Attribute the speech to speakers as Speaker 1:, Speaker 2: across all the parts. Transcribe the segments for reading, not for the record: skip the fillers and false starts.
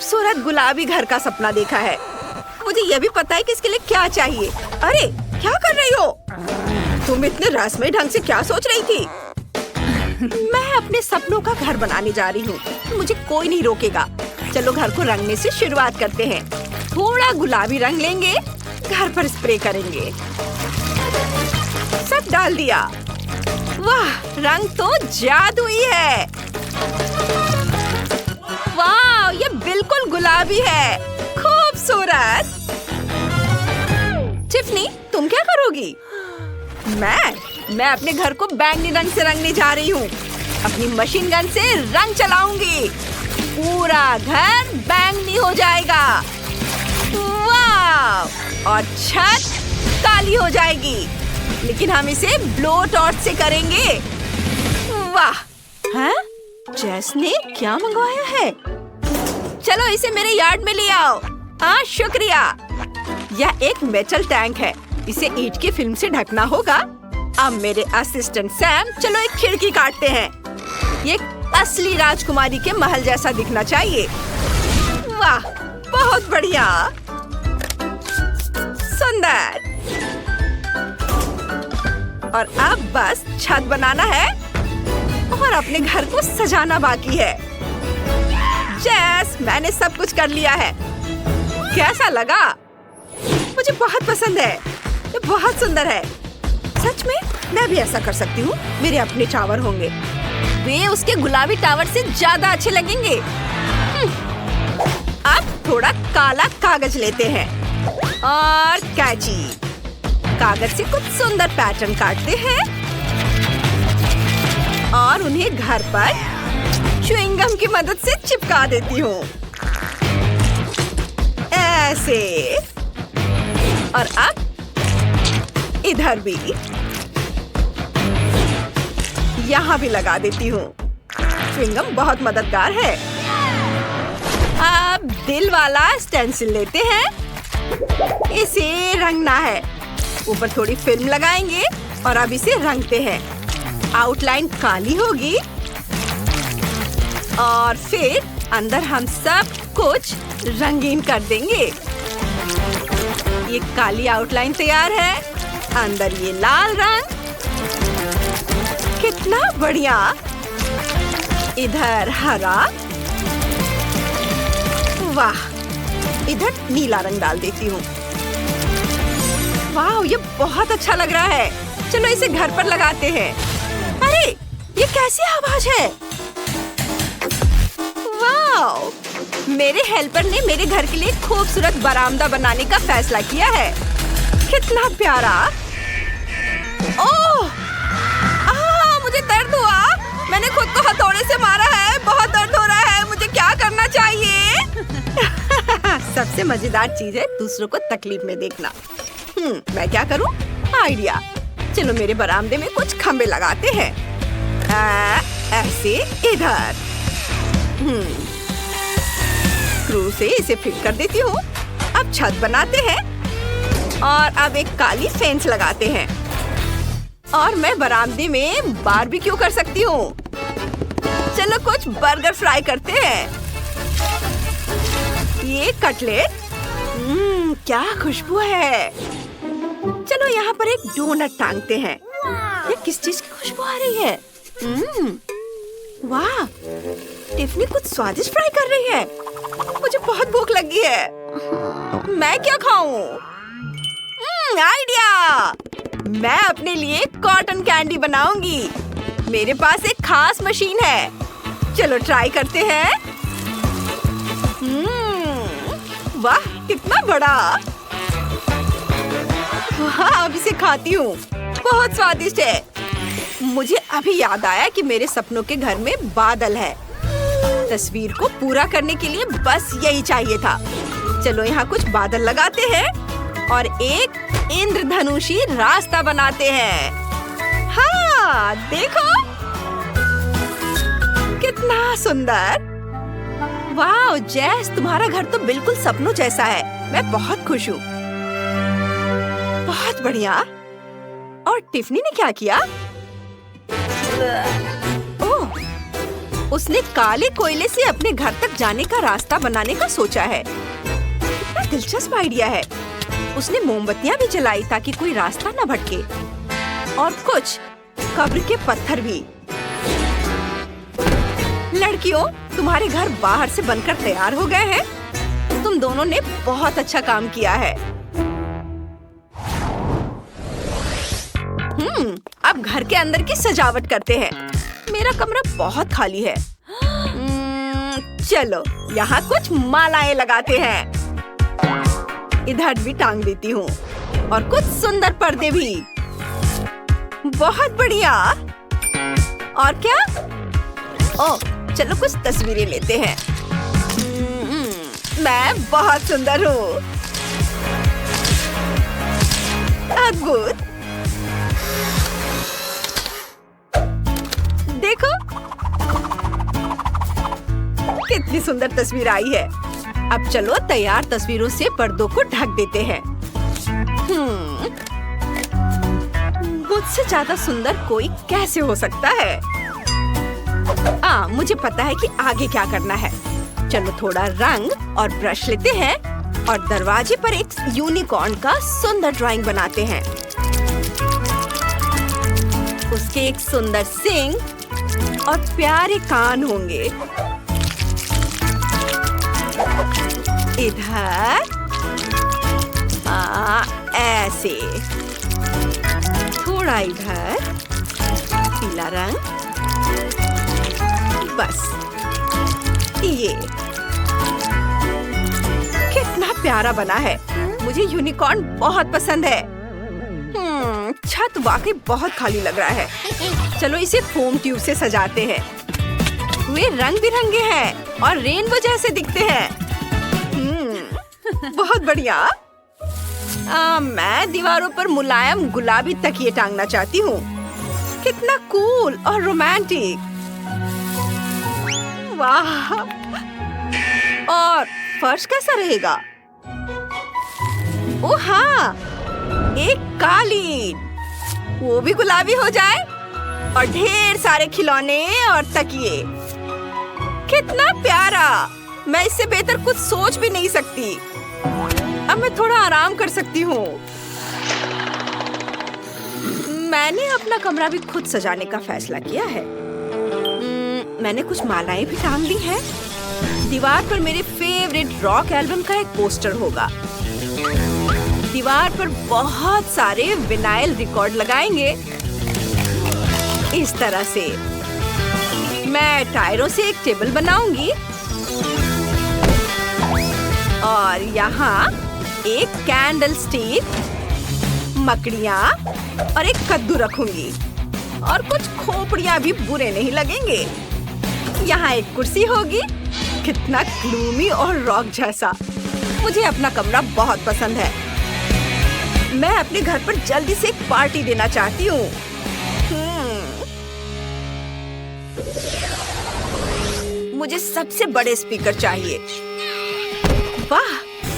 Speaker 1: खूबसूरत गुलाबी घर का सपना देखा है। मुझे ये भी पता है कि इसके लिए क्या चाहिए। अरे क्या कर रही हो तुम? इतने रसमई ढंग से क्या सोच रही थी? मैं अपने सपनों का घर बनाने जा रही हूँ। मुझे कोई नहीं रोकेगा। चलो घर को रंगने से शुरुआत करते हैं। थोड़ा गुलाबी रंग लेंगे, घर पर स्प्रे करेंगे। सब डाल दिया। वाह, रंग तो जादुई है। वाह, ये बिल्कुल गुलाबी है। खूबसूरत। टिफ़नी, तुम क्या करोगी? मैं अपने घर को बैंगनी रंग से रंगने जा रही हूँ। अपनी मशीन गन से रंग चलाऊंगी। पूरा घर बैंगनी हो जाएगा। वाह! और छत काली हो जाएगी, लेकिन हम इसे ब्लो टॉर्च से करेंगे। वाह! हैं? जेस ने क्या मंगवाया है? चलो इसे मेरे यार्ड में ले आओ। हाँ, शुक्रिया। यह एक मेटल टैंक है। इसे ईंट की फिल्म से ढकना होगा। अब मेरे असिस्टेंट सैम, चलो एक खिड़की काटते हैं। ये असली राजकुमारी के महल जैसा दिखना चाहिए। वाह, बहुत बढ़िया, सुंदर। और अब बस छत बनाना है और अपने घर को सजाना बाकी है। जेस, मैंने सब कुछ कर लिया है। कैसा लगा? मुझे बहुत पसंद है। ये बहुत सुंदर है। सच में मैं भी ऐसा कर सकती हूँ। मेरे अपने टावर होंगे। वे उसके गुलाबी टावर से ज्यादा अच्छे लगेंगे। अब थोड़ा काला कागज लेते हैं और कैंची। कागज से कुछ सुंदर पैटर्न काटते हैं और उन्हें घर पर च्युइंगम की मदद से चिपका देती हूँ, ऐसे। और अब इधर भी, यहाँ भी लगा देती हूँ। च्युइंगम बहुत मददगार है। अब दिल वाला स्टेंसिल लेते हैं। इसे रंगना है। ऊपर थोड़ी फिल्म लगाएंगे और अब इसे रंगते हैं। आउटलाइन काली होगी और फिर अंदर हम सब कुछ रंगीन कर देंगे। ये काली आउटलाइन तैयार है। अंदर ये लाल रंग। कितना बढ़िया। इधर हरा। वाह, इधर नीला रंग डाल देती हूँ। वाह, ये बहुत अच्छा लग रहा है। चलो इसे घर पर लगाते हैं। अरे, ये कैसी आवाज है? वाह, मेरे हेल्पर ने मेरे घर के लिए खूबसूरत बरामदा बनाने का फैसला किया है। कितना प्यारा। ओह, मुझे दर्द हुआ। मैंने खुद को हथौड़े से मारा है। बहुत दर्द हो रहा है। मुझे क्या करना चाहिए? सबसे मजेदार चीज है दूसरों को तकलीफ में देखना। मैं क्या करूं? आइडिया। चलो मेरे बरामदे में कुछ खंबे लगाते हैं। ऐसे इधर। स्क्रू से इसे फिट कर देती हूँ। अब छत बनाते हैं और अब एक काली फेंस लगाते हैं। और मैं बरामदे में बारबेक्यू कर सकती हूँ। चलो कुछ बर्गर फ्राई करते हैं। ये कटलेट, क्या खुशबू है। चलो यहाँ पर एक डोनट टांगते हैं। ये किस चीज की खुशबू आ रही है? वाह, टिफ़नी कुछ स्वादिष्ट फ्राई कर रही है। मुझे बहुत भूख लगी है। मैं क्या खाऊं? आइडिया। मैं अपने लिए कॉटन कैंडी बनाऊंगी। मेरे पास एक खास मशीन है। चलो ट्राई करते हैं। वाह, कितना बड़ा। वाह, अब इसे खाती हूँ। बहुत स्वादिष्ट है। मुझे अभी याद आया कि मेरे सपनों के घर में बादल है। तस्वीर को पूरा करने के लिए बस यही चाहिए था। चलो यहाँ कुछ बादल लगाते हैं और एक इंद्रधनुषी रास्ता बनाते हैं। हाँ, देखो कितना सुंदर। वाह जेस, तुम्हारा घर तो बिल्कुल सपनों जैसा है। मैं बहुत खुश हूँ। बहुत बढ़िया। और टिफ़नी ने क्या किया? ओह, उसने काले कोयले से अपने घर तक जाने का रास्ता बनाने का सोचा है। कितना दिलचस्प आइडिया है। उसने मोमबत्तियां भी जलाई ताकि कोई रास्ता न भटके, और कुछ कब्र के पत्थर भी। लड़कियों, तुम्हारे घर बाहर से बनकर तैयार हो गए हैं। तुम दोनों ने बहुत अच्छा काम किया है। अब घर के अंदर की सजावट करते हैं। मेरा कमरा बहुत खाली है। चलो यहाँ कुछ मालाएं लगाते हैं। इधर भी टांग देती हूँ, और कुछ सुंदर पर्दे भी। बहुत बढ़िया। और क्या? ओह, चलो कुछ तस्वीरें लेते हैं। मैं बहुत सुंदर हूँ। अद्भुत। देखो कितनी सुंदर तस्वीर आई है। अब चलो तैयार तस्वीरों से पर्दों को ढक देते हैं। मुझसे ज्यादा सुंदर कोई कैसे हो सकता है? मुझे पता है कि आगे क्या करना है। चलो थोड़ा रंग और ब्रश लेते हैं और दरवाजे पर एक यूनिकॉर्न का सुंदर ड्राइंग बनाते हैं। उसके एक सुंदर सींग और प्यारे कान होंगे। इधर ऐसे, थोड़ा इधर पीला रंग, बस ये। कितना प्यारा बना है। मुझे यूनिकॉर्न बहुत पसंद है। छत वाकई बहुत खाली लग रहा है। चलो इसे फोम ट्यूब से सजाते हैं। वे रंग बिरंगे हैं और रेनबो जैसे दिखते हैं। बहुत बढ़िया। मैं दीवारों पर मुलायम गुलाबी तकिए टांगना चाहती हूँ। कितना कूल और रोमांटिक। वाह। और फर्श कैसा रहेगा? ओह हाँ, एक कालीन, वो भी गुलाबी हो जाए, और ढेर सारे खिलौने और तकिए। कितना प्यारा। मैं इससे बेहतर कुछ सोच भी नहीं सकती। अब मैं थोड़ा आराम कर सकती हूँ। मैंने अपना कमरा भी खुद सजाने का फैसला किया है। मैंने कुछ मालाएं भी टांग ली हैं। दीवार पर मेरे फेवरेट रॉक एल्बम का एक पोस्टर होगा। दीवार पर बहुत सारे विनाइल रिकॉर्ड लगाएंगे। इस तरह से मैं टायरों से एक टेबल बनाऊंगी, और यहाँ एक कैंडल स्टिक, मकड़ियाँ और एक कद्दू रखूंगी, और कुछ खोपड़ियाँ भी बुरे नहीं लगेंगे। यहाँ एक कुर्सी होगी। कितना ग्लूमी और रॉक जैसा। मुझे अपना कमरा बहुत पसंद है। मैं अपने घर पर जल्दी से एक पार्टी देना चाहती हूँ। मुझे सबसे बड़े स्पीकर चाहिए। वाह,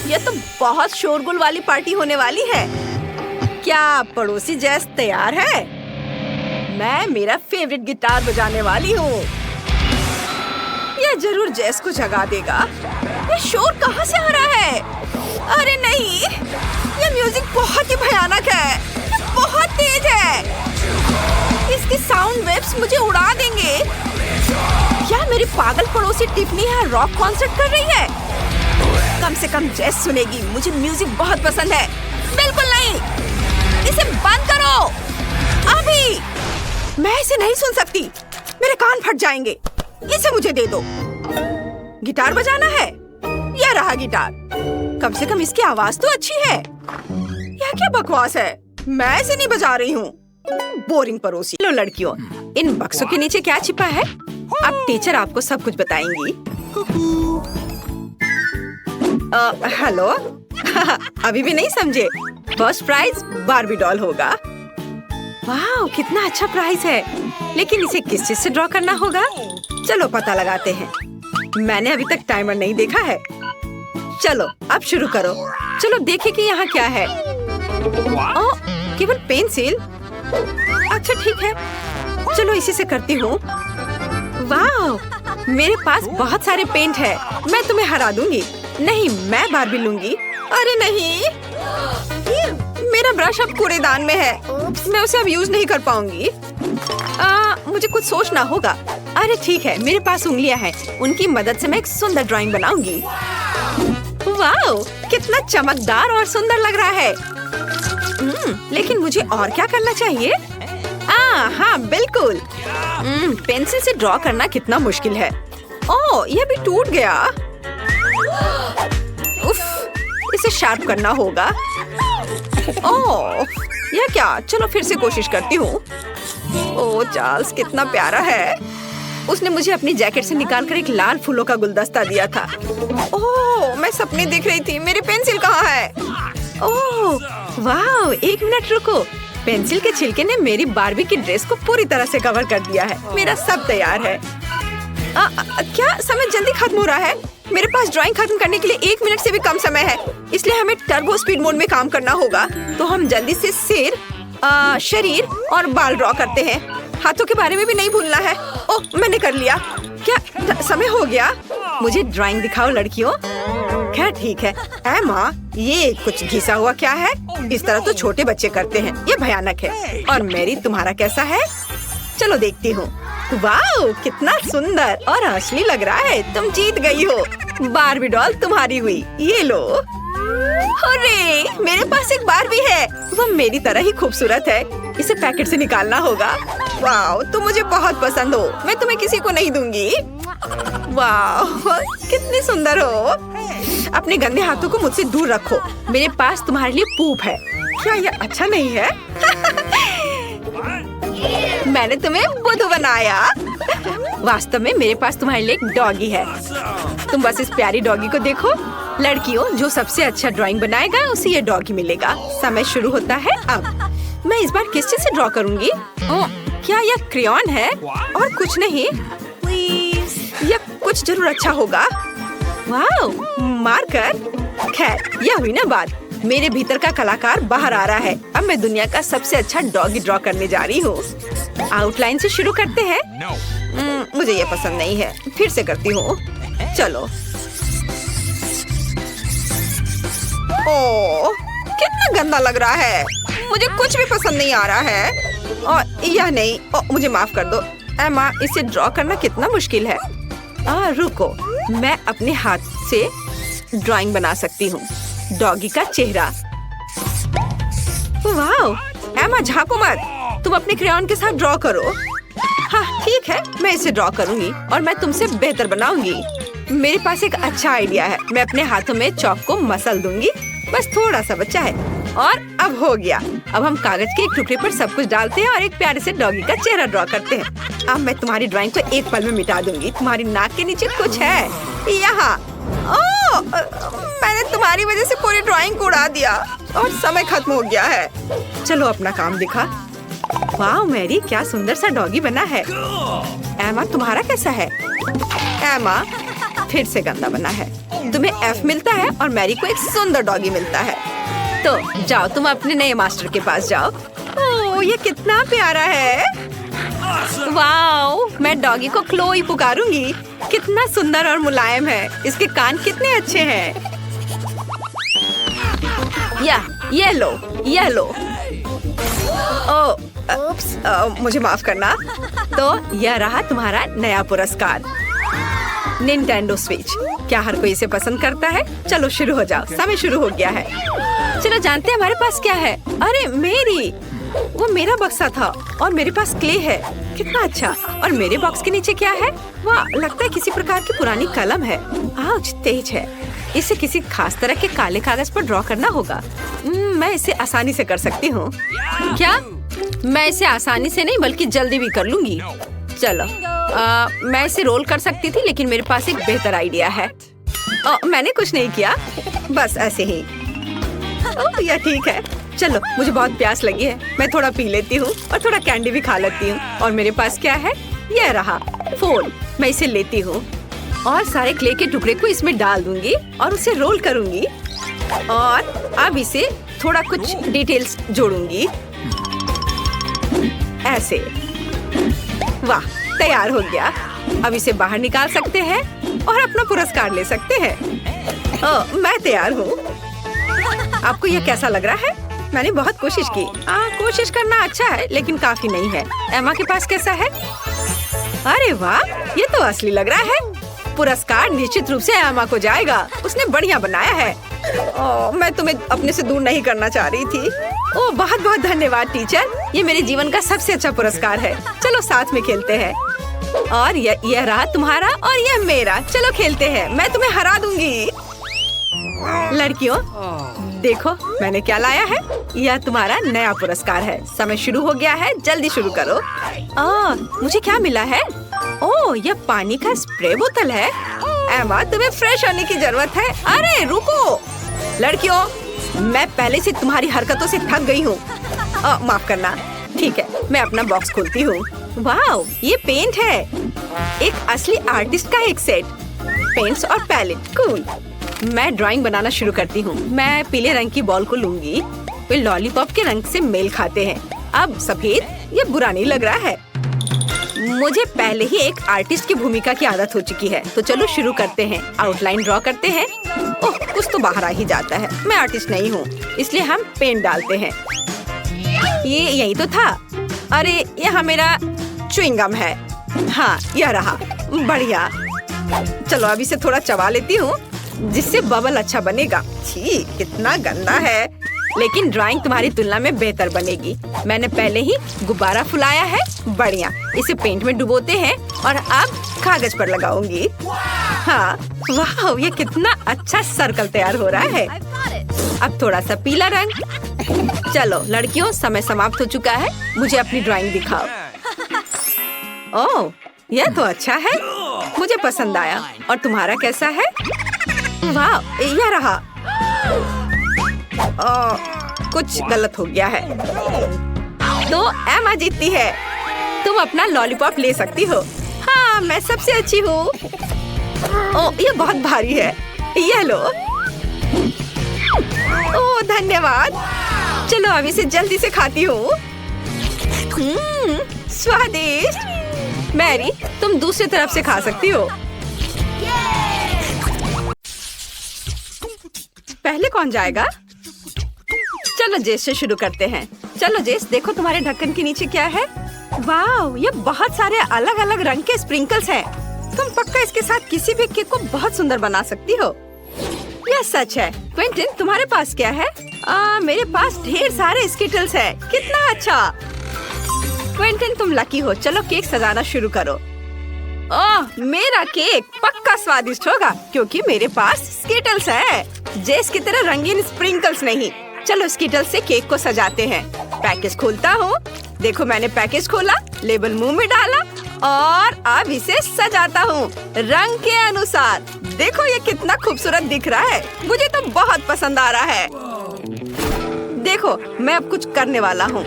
Speaker 1: यह तो बहुत शोरगुल वाली पार्टी होने वाली है। क्या पड़ोसी जैस तैयार है? मैं मेरा फेवरेट गिटार बजाने वाली हूँ। यह जरूर जैस को जगा देगा। यह शोर कहाँ से आ रहा है? अरे नहीं, यह म्यूजिक बहुत ही भयानक है। यह बहुत तेज है। इसके साउंड वेव्स मुझे उड़ा देंगे। क्या मेरी पागल पड़ोसी टिफनी यहाँ रॉक कॉन्सर्ट कर रही है? कम से कम जैस सुनेगी। मुझे म्यूजिक बहुत पसंद है। बिल्कुल नहीं, इसे बंद करो अभी। मैं इसे नहीं सुन सकती। मेरे कान फट जाएंगे। इसे मुझे दे दो। गिटार बजाना है। यह रहा गिटार। कम से कम इसकी आवाज तो अच्छी है। यह क्या बकवास है? मैं इसे नहीं बजा रही हूँ। बोरिंग पड़ोसी। लो लड़कियों, इन बक्सों के नीचे क्या छिपा है? अब टीचर आपको सब कुछ बताएंगी। हेलो। अभी भी नहीं समझे? फर्स्ट प्राइज बार्बी डॉल होगा। वाह, कितना अच्छा प्राइज है। लेकिन इसे किस चीज से ड्रॉ करना होगा? चलो पता लगाते हैं। मैंने अभी तक टाइमर नहीं देखा है। चलो अब शुरू करो। चलो देखें कि यहाँ क्या है। ओह, केवल पेंसिल। अच्छा ठीक है, चलो इसी से करती हूँ। वाह, मेरे पास बहुत सारे पेंट है, मैं तुम्हें हरा दूंगी। नहीं, मैं बारबी लूंगी। अरे नहीं, मेरा ब्रश अब कूड़ेदान में है, मैं उसे अब यूज नहीं कर पाऊंगी। मुझे कुछ सोचना होगा। अरे ठीक है, मेरे पास उंगलियां हैं, उनकी मदद से मैं एक सुंदर ड्राइंग बनाऊंगी। वाओ, कितना चमकदार और सुंदर लग रहा है। लेकिन मुझे और क्या करना चाहिए? हाँ बिल्कुल। पेंसिल से ड्रॉ करना कितना मुश्किल है। ओह, यह भी टूट गया। उफ, इसे शार्प करना होगा। ओह, यह क्या? चलो फिर से कोशिश करती हूँ। ओह, चार्ल्स कितना प्यारा है। उसने मुझे अपनी जैकेट से निकालकर एक लाल फूलों का गुलदस्ता दिया था। ओह, मैं सपने देख रही थी। मेरी पेंसिल कहाँ है? ओह, वाह, एक मिनट रुको। पेंसिल के छिलके ने मेरी बारबी की ड्रेस को पूरी तरह से कवर कर दिया है। मेरा सब तैयार है। क्या समय जल्दी खत्म हो रहा है? मेरे पास ड्राइंग खत्म करने के लिए 1 मिनट से भी कम समय है, इसलिए हमें टर्बो स्पीड मोड में काम करना होगा। तो हम जल्दी से सिर, शरीर और बाल ड्रॉ करते हैं। हाथों के बारे में भी नहीं भूलना है। ओह, मैंने कर लिया। क्या समय हो गया? मुझे ड्राइंग दिखाओ लड़कियों। क्या ठीक है। एमा, ये कुछ घिसा हुआ क्या है? इस तरह तो छोटे बच्चे करते हैं, ये भयानक है। और मेरी, तुम्हारा कैसा है? चलो देखती हूँ। वाओ, कितना सुंदर और असली लग रहा है। तुम जीत गई हो। बारबी डॉल तुम्हारी हुई। ये लो। अरे, मेरे पास एक बारबी है, वो मेरी तरह ही खूबसूरत है। इसे पैकेट से निकालना होगा। वाओ, तुम मुझे बहुत पसंद हो। मैं तुम्हें किसी को नहीं दूंगी। वाओ, कितनी सुंदर हो। अपने गंदे हाथों को मुझसे दूर रखो। मेरे पास तुम्हारे लिए पूप है। क्या यह अच्छा नहीं है? मैंने तुम्हें बुद्धू बनाया। वास्तव में मेरे पास तुम्हारे लिए एक डॉगी है। तुम बस इस प्यारी डॉगी को देखो। लड़कियों, जो सबसे अच्छा ड्राइंग बनाएगा उसे ये डॉगी मिलेगा। समय शुरू होता है अब। मैं इस बार किस चीज से ड्रॉ करूंगी? क्या यह क्रेयॉन है और कुछ नहीं? यह कुछ जरूर अच्छा होगा। Wow, marker. खैर, यह हुई ना बात। मेरे भीतर का कलाकार बाहर आ रहा है। अब मैं दुनिया का सबसे अच्छा डॉगी ड्रॉ करने जा रही हूँ। आउटलाइन से शुरू करते हैं। मुझे ये पसंद नहीं है, फिर से करती हूँ। चलो। ओह, कितना गंदा लग रहा है। मुझे कुछ भी पसंद नहीं आ रहा है। और यह नहीं। मुझे माफ कर दो एमा, इसे ड्रॉ करना कितना मुश्किल है। रुको, मैं अपने हाथ से ड्राइंग बना सकती हूँ। डॉगी का चेहरा। वाह, एमा झांको मत। तुम अपने क्रेयॉन के साथ ड्रॉ करो। हाँ ठीक है, मैं इसे ड्रॉ करूंगी और मैं तुमसे बेहतर बनाऊंगी। मेरे पास एक अच्छा आइडिया है। मैं अपने हाथों में चॉक को मसल दूंगी। बस थोड़ा सा बचा है और अब हो गया। अब हम कागज के एक टुकड़े पर सब कुछ डालते हैं और एक प्यारे से डॉगी का चेहरा ड्रॉ करते हैं। अब मैं तुम्हारी ड्राइंग को एक पल में मिटा दूंगी। तुम्हारी नाक के नीचे कुछ है यहाँ। ओह, मैंने तुम्हारी वजह से पूरी ड्राइंग को उड़ा दिया और समय खत्म हो गया है। चलो अपना काम दिखा। वाह मैरी, क्या सुंदर सा डॉगी बना है। एमा, तुम्हारा कैसा है? एमा, फिर से गंदा बना है। तुम्हें F मिलता है और मैरी को एक सुंदर डॉगी मिलता है। तो जाओ, तुम अपने नए मास्टर के पास जाओ। ओह, ये कितना प्यारा है। वाओ, मैं डॉगी को क्लोई पुकारूंगी। कितना सुंदर और मुलायम है। इसके कान कितने अच्छे हैं। ये लो, ये लो। मुझे माफ करना। तो यह रहा तुम्हारा नया पुरस्कार, निंटेंडो स्विच। क्या हर कोई इसे पसंद करता है? चलो शुरू हो जाओ, समय शुरू हो गया है। चलो जानते हैं हमारे पास क्या है। अरे मेरी, वो मेरा बक्सा था और मेरे पास क्ले है। कितना अच्छा। और मेरे बॉक्स के नीचे क्या है? वाह, लगता है किसी प्रकार की पुरानी कलम है। आउच, तेज है। इसे किसी खास तरह के काले कागज पर ड्रॉ करना होगा। मैं इसे आसानी से कर सकती हूँ। क्या? मैं इसे आसानी से नहीं बल्कि जल्दी भी कर लूंगी। चलो, मैं इसे रोल कर सकती थी, लेकिन मेरे पास एक बेहतर आइडिया है। मैंने कुछ नहीं किया, बस ऐसे ही। यह ठीक है। चलो, मुझे बहुत प्यास लगी है। मैं थोड़ा पी लेती हूँ और थोड़ा कैंडी भी खा लेती हूँ। और मेरे पास क्या है? यह रहा फोन। मैं इसे लेती हूँ और सारे क्ले के टुकड़े को इसमें डाल दूंगी और उसे रोल करूंगी। और अब इसे थोड़ा कुछ डिटेल्स जोड़ूंगी, ऐसे। वाह, तैयार हो गया। अब इसे बाहर निकाल सकते हैं और अपना पुरस्कार ले सकते हैं। मैं तैयार हूँ। आपको यह कैसा लग रहा है? मैंने बहुत कोशिश की। कोशिश करना अच्छा है लेकिन काफी नहीं है। एमा के पास कैसा है? अरे वाह, ये तो असली लग रहा है। पुरस्कार निश्चित रूप से एमा को जाएगा। उसने बढ़िया बनाया है। मैं तुम्हें अपने से दूर नहीं करना चाह रही थी। बहुत बहुत धन्यवाद टीचर। ये मेरे जीवन का सबसे अच्छा पुरस्कार है। चलो साथ में खेलते हैं। और यह रहा तुम्हारा और यह मेरा। चलो खेलते हैं। मैं तुम्हें हरा दूंगी। लड़कियों, देखो मैंने क्या लाया है। यह तुम्हारा नया पुरस्कार है। समय शुरू हो गया है, जल्दी शुरू करो। मुझे क्या मिला है? यह पानी का स्प्रे बोतल है। एमा, तुम्हें फ्रेश होने की जरूरत है। अरे रुको लड़कियों, मैं पहले से तुम्हारी हरकतों से थक गई हूँ। माफ करना। ठीक है, मैं अपना बॉक्स खोलती हूँ। वाह, ये पेंट है। एक असली आर्टिस्ट का एक सेट। पेंट्स और पैलेट, कूल। मैं ड्राइंग बनाना शुरू करती हूँ। मैं पीले रंग की बॉल को लूंगी। वे लॉलीपॉप के रंग से मेल खाते हैं। अब सफेद, ये बुरा नहीं लग रहा है। मुझे पहले ही एक आर्टिस्ट की भूमिका की आदत हो चुकी है। तो चलो शुरू करते हैं। आउटलाइन ड्रॉ करते हैं। कुछ तो बाहर आ ही जाता है। मैं आर्टिस्ट नहीं हूँ, इसलिए हम पेंट डालते हैं। ये यही तो था। अरे यहाँ मेरा च्युइंगम है। हाँ, यह रहा। बढ़िया। चलो अब इसे थोड़ा चबा लेती हूँ जिससे बबल अच्छा बनेगा। छी, कितना गंदा है। लेकिन ड्राइंग तुम्हारी तुलना में बेहतर बनेगी। मैंने पहले ही गुब्बारा फुलाया है। बढ़िया। इसे पेंट में डुबोते हैं और अब कागज पर लगाऊंगी। हाँ, वाह, ये कितना अच्छा सर्कल तैयार हो रहा है। अब थोड़ा सा पीला रंग। चलो लड़कियों, समय समाप्त हो चुका है। मुझे अपनी ड्राइंग दिखाओ। यह तो अच्छा है। मुझे पसंद आया। और तुम्हारा कैसा है? वाह, यह रहा। कुछ गलत हो गया है। तो एमा जीतती है। तुम अपना लॉलीपॉप ले सकती हो। हाँ, मैं सबसे अच्छी हूँ। ये बहुत भारी है। यह लो। धन्यवाद। चलो अब इसे जल्दी से खाती हूँ। स्वादिष्ट। मैरी, तुम दूसरी तरफ से खा सकती हो। पहले कौन जाएगा? चलो जेस से शुरू करते हैं। चलो जेस, देखो तुम्हारे ढक्कन के नीचे क्या है। वाह, ये बहुत सारे अलग अलग रंग के स्प्रिंकल्स हैं। तुम पक्का इसके साथ किसी भी केक को बहुत सुंदर बना सकती हो। यह सच है। क्विंटन, तुम्हारे पास क्या है? मेरे पास ढेर सारे स्किटल्स हैं। कितना अच्छा। क्विंटन, तुम लकी हो। चलो केक सजाना शुरू करो। मेरा केक पक्का स्वादिष्ट होगा क्योंकि मेरे पास स्किटल्स है। जेस की तरह रंगीन स्प्रिंकल्स नहीं। चलो स्किटल्स से केक को सजाते हैं। पैकेज खोलता हूँ। देखो मैंने पैकेज खोला, लेबल मुंह में डाला और अब इसे सजाता हूँ रंग के अनुसार। देखो ये कितना खूबसूरत दिख रहा है। मुझे तो बहुत पसंद आ रहा है। देखो मैं अब कुछ करने वाला हूँ।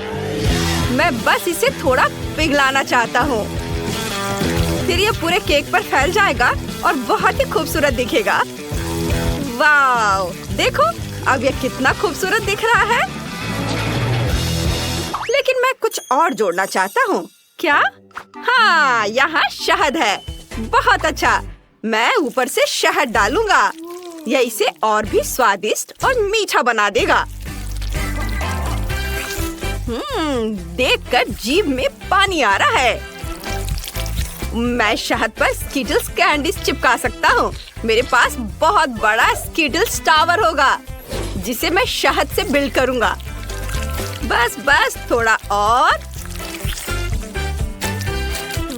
Speaker 1: मैं बस इसे थोड़ा पिघलाना चाहता हूँ। फिर ये पूरे केक पर फैल जाएगा और बहुत ही खूबसूरत दिखेगा। वाव, देखो अब ये कितना खूबसूरत दिख रहा है। लेकिन मैं कुछ और जोड़ना चाहता हूँ। क्या? हाँ, यहाँ शहद है। बहुत अच्छा। मैं ऊपर से शहद डालूंगा। यह इसे और भी स्वादिष्ट और मीठा बना देगा। देखकर जीभ में पानी आ रहा है। मैं शहद पर स्किटल्स कैंडीज चिपका सकता हूँ। मेरे पास बहुत बड़ा स्किटल्स टावर होगा जिसे मैं शहद से बिल्ड करूँगा। बस थोड़ा और।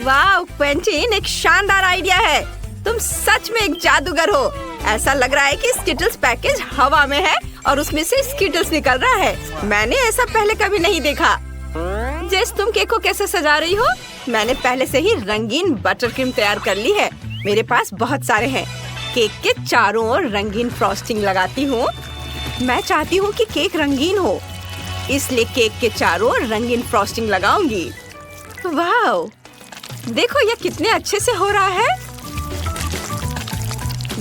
Speaker 1: वाह क्विंटन, एक शानदार आइडिया है। तुम सच में एक जादूगर हो। ऐसा लग रहा है कि स्किटल्स पैकेज हवा में है और उसमें से स्किटल्स निकल रहा है। मैंने ऐसा पहले कभी नहीं देखा। जेस, तुम केक को कैसे सजा रही हो? मैंने पहले से ही रंगीन बटर क्रीम तैयार कर ली है। मेरे पास बहुत सारे हैं। केक के चारों ओर रंगीन फ्रॉस्टिंग लगाती हूँ। मैं चाहती हूँ कि केक रंगीन हो, इसलिए केक के चारों ओर रंगीन फ्रॉस्टिंग लगाऊंगी। वाह, देखो ये कितने अच्छे से हो रहा है।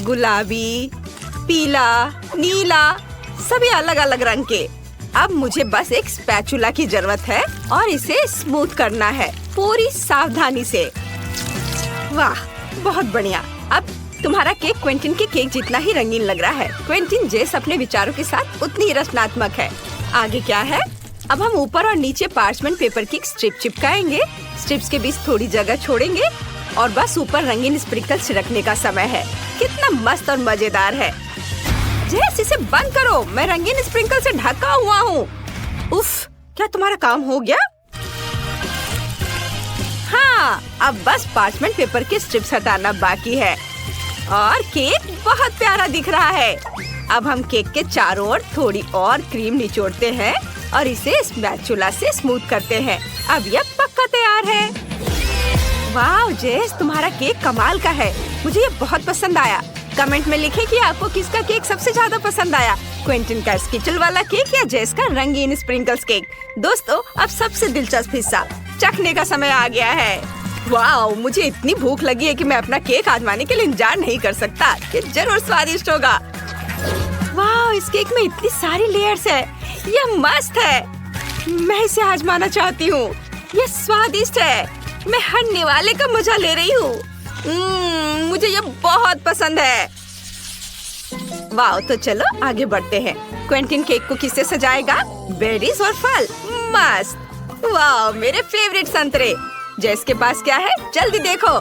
Speaker 1: गुलाबी, पीला, नीला, सभी अलग अलग रंग के। अब मुझे बस एक स्पैचुला की जरूरत है और इसे स्मूथ करना है पूरी सावधानी से। वाह, बहुत बढ़िया। अब तुम्हारा केक क्विंटन के केक जितना ही रंगीन लग रहा है। क्विंटन जेस अपने विचारों के साथ उतनी ही रचनात्मक है। आगे क्या है? अब हम ऊपर और नीचे पार्चमेंट पेपर की स्ट्रिप चिपकाएंगे। स्ट्रिप्स के बीच थोड़ी जगह छोड़ेंगे और बस ऊपर रंगीन स्प्रिंकल छिड़कने का समय है। कितना मस्त और मजेदार है। जेस, इसे बंद करो, मैं रंगीन स्प्रिंकल से ढका हुआ हूँ। उफ, क्या तुम्हारा काम हो गया? हाँ, अब बस पार्चमेंट पेपर के स्ट्रिप्स हटाना बाकी है और केक बहुत प्यारा दिख रहा है। अब हम केक के चारों ओर थोड़ी और क्रीम निचोड़ते हैं और इसे स्पैचुला से स्मूथ करते हैं। अब यह पक्का तैयार है। वाह जेस, तुम्हारा केक कमाल का है। मुझे ये बहुत पसंद आया। कमेंट में लिखें कि आपको किसका केक सबसे ज्यादा पसंद आया, क्विंटन का स्किटल वाला केक या जेस का रंगीन स्प्रिंकल्स केक। दोस्तों, अब सबसे दिलचस्प हिस्सा, चखने का समय आ गया है। वाह, मुझे इतनी भूख लगी है कि मैं अपना केक आजमाने के लिए इंतजार नहीं कर सकता। ये जरूर स्वादिष्ट होगा। वाह, इस केक में इतनी सारी लेयर्स है। यह मस्त है। मैं इसे आजमाना चाहती हूँ। यह स्वादिष्ट है। मैं हर निवाले का मजा ले रही हूँ। मुझे ये बहुत पसंद है। वाह, तो चलो आगे बढ़ते हैं। क्विंटन केक को किससे सजाएगा? बेरीज और फल। मस्त। वाह, मेरे फेवरेट संतरे। जेस के पास क्या है? जल्दी देखो।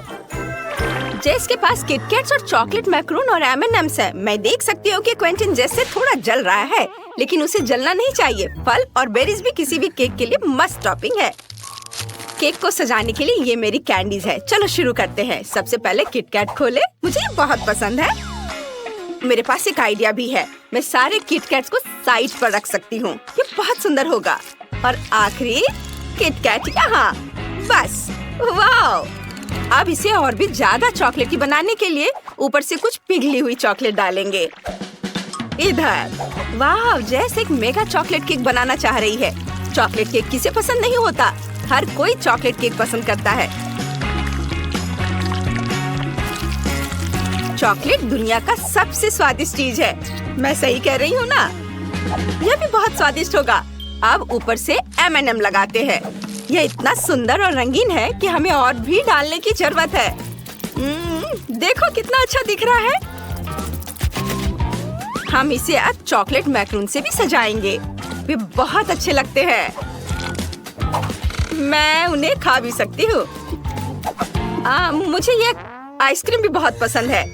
Speaker 1: जेस के पास किटकैट्स और चॉकलेट मैक्रून और M&M's है। मैं देख सकती हूँ कि क्विंटन जेस से थोड़ा जल रहा है, लेकिन उसे जलना नहीं चाहिए। फल और बेरीज भी किसी भी केक के लिए मस्त टॉपिंग है। केक को सजाने के लिए ये मेरी कैंडीज है। चलो शुरू करते हैं। सबसे पहले किटकैट खोले। मुझे ये बहुत पसंद है। मेरे पास एक आइडिया भी है। मैं सारे किटकैट्स को साइड पर रख सकती हूँ। ये बहुत सुंदर होगा। और आखिरी किटकैट यहाँ। बस। वाह, अब इसे और भी ज्यादा चॉकलेटी बनाने के लिए ऊपर से कुछ पिघली हुई चॉकलेट डालेंगे। इधर। वाह, जैसे एक मेगा चॉकलेट केक बनाना चाह रही है। चॉकलेट केक किसे पसंद नहीं होता? हर कोई चॉकलेट केक पसंद करता है। चॉकलेट दुनिया का सबसे स्वादिष्ट चीज है। मैं सही कह रही हूँ ना? यह भी बहुत स्वादिष्ट होगा। अब ऊपर से M&M लगाते हैं। यह इतना सुंदर और रंगीन है कि हमें और भी डालने की जरूरत है। देखो कितना अच्छा दिख रहा है। हम इसे अब चॉकलेट मैक्रून से भी सजाएंगे। वे बहुत अच्छे लगते हैं। मैं उन्हें खा भी सकती हूँ। मुझे ये आइसक्रीम भी बहुत पसंद है।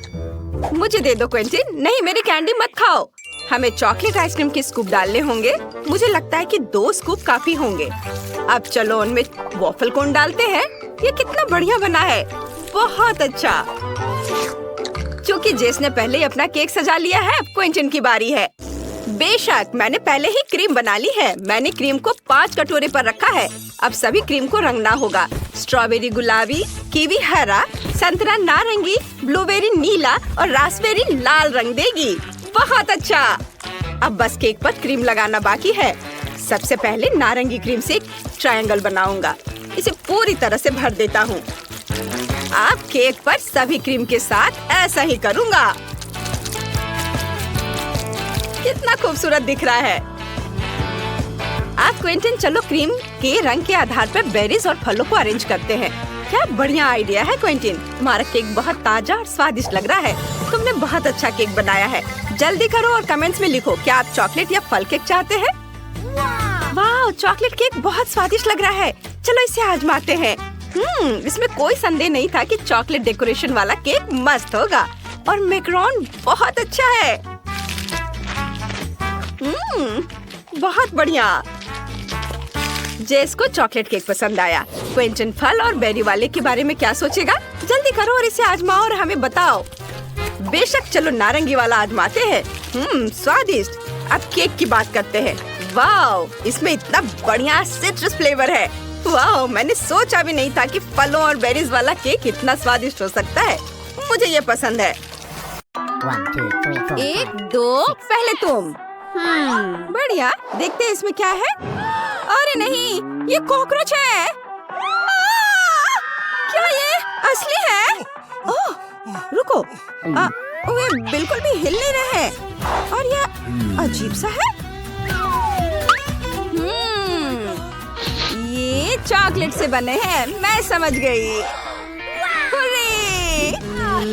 Speaker 1: मुझे दे दो क्विंटन। नहीं, मेरी कैंडी मत खाओ। हमें चॉकलेट आइसक्रीम के स्कूप डालने होंगे। मुझे लगता है कि 2 स्कूप काफी होंगे। अब चलो उनमें वॉफल कोन डालते हैं। ये कितना बढ़िया बना है। बहुत अच्छा। क्योंकि जेस ने पहले ही अपना केक सजा लिया है, अब क्विंटन की बारी है। बेशक, मैंने पहले ही क्रीम बना ली है। मैंने क्रीम को 5 कटोरे पर रखा है। अब सभी क्रीम को रंगना होगा। स्ट्रॉबेरी गुलाबी, कीवी हरा, संतरा नारंगी, ब्लूबेरी नीला और रास्पबेरी लाल रंग देगी। बहुत अच्छा। अब बस केक पर क्रीम लगाना बाकी है। सबसे पहले नारंगी क्रीम से एक ट्रायंगल बनाऊंगा। इसे पूरी तरह से भर देता हूँ। अब केक पर सभी क्रीम के साथ ऐसा ही करूँगा। कितना खूबसूरत दिख रहा है। अब क्विंटन, चलो क्रीम के रंग के आधार पर बेरीज और फलों को अरेंज करते हैं। क्या बढ़िया आइडिया है क्विंटन। तुम्हारा केक बहुत ताजा और स्वादिष्ट लग रहा है। तुमने बहुत अच्छा केक बनाया है। जल्दी करो और कमेंट्स में लिखो, क्या आप चॉकलेट या फल केक चाहते हैं? वाह, चॉकलेट केक बहुत स्वादिष्ट लग रहा है। चलो इसे आजमाते हैं। इसमें कोई संदेह नहीं था कि चॉकलेट डेकोरेशन वाला केक मस्त होगा। और मैक्रोन बहुत अच्छा है। बहुत बढ़िया। जेस को चॉकलेट केक पसंद आया। क्विंटन फल और बेरी वाले के बारे में क्या सोचेगा? जल्दी करो और इसे आजमाओ और हमें बताओ। बेशक, चलो नारंगी वाला आजमाते हैं। स्वादिष्ट। अब केक की बात करते हैं। वाह, इसमें इतना बढ़िया सिट्रस फ्लेवर है। वाह, मैंने सोचा भी नहीं था कि फलों और बेरीज वाला केक इतना स्वादिष्ट हो सकता है। मुझे ये पसंद है।
Speaker 2: 1 2 3 4
Speaker 1: 1 2, पहले तुम। बढ़िया। देखते हैं इसमें क्या है। अरे नहीं, ये कॉकरोच है। क्या ये असली है? ओह, रुको। वे बिल्कुल भी हिल नहीं रहे हैं और ये अजीब सा है। ये चॉकलेट से बने हैं। मैं समझ गई। हुर्रे!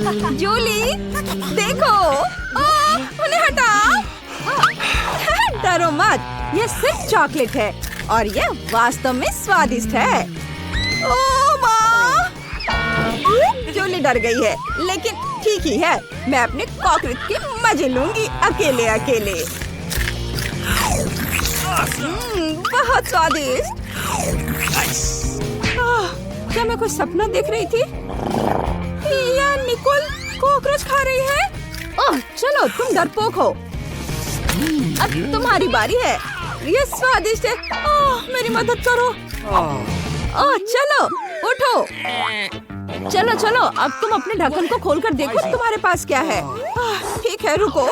Speaker 1: जूली देखो, उन्हें हटाओ। डरो मत, ये सिर्फ चॉकलेट है और ये वास्तव में स्वादिष्ट है। ओह माँ! जूली डर गई है, लेकिन ठीक ही है। मैं अपने कॉकरोच के मजे लूंगी अकेले अकेले। बहुत स्वादिष्ट। क्या मैं कोई सपना देख रही थी या निकोल कॉकरोच खा रही है? ओह चलो, तुम डरपोक हो। अब तुम्हारी बारी है। ये स्वादिष्ट है। ओह मेरी मदद करो। ओह चलो उठो। चलो चलो, अब तुम अपने ढक्कन को खोलकर देखो तुम्हारे पास क्या है। ठीक है, रुको।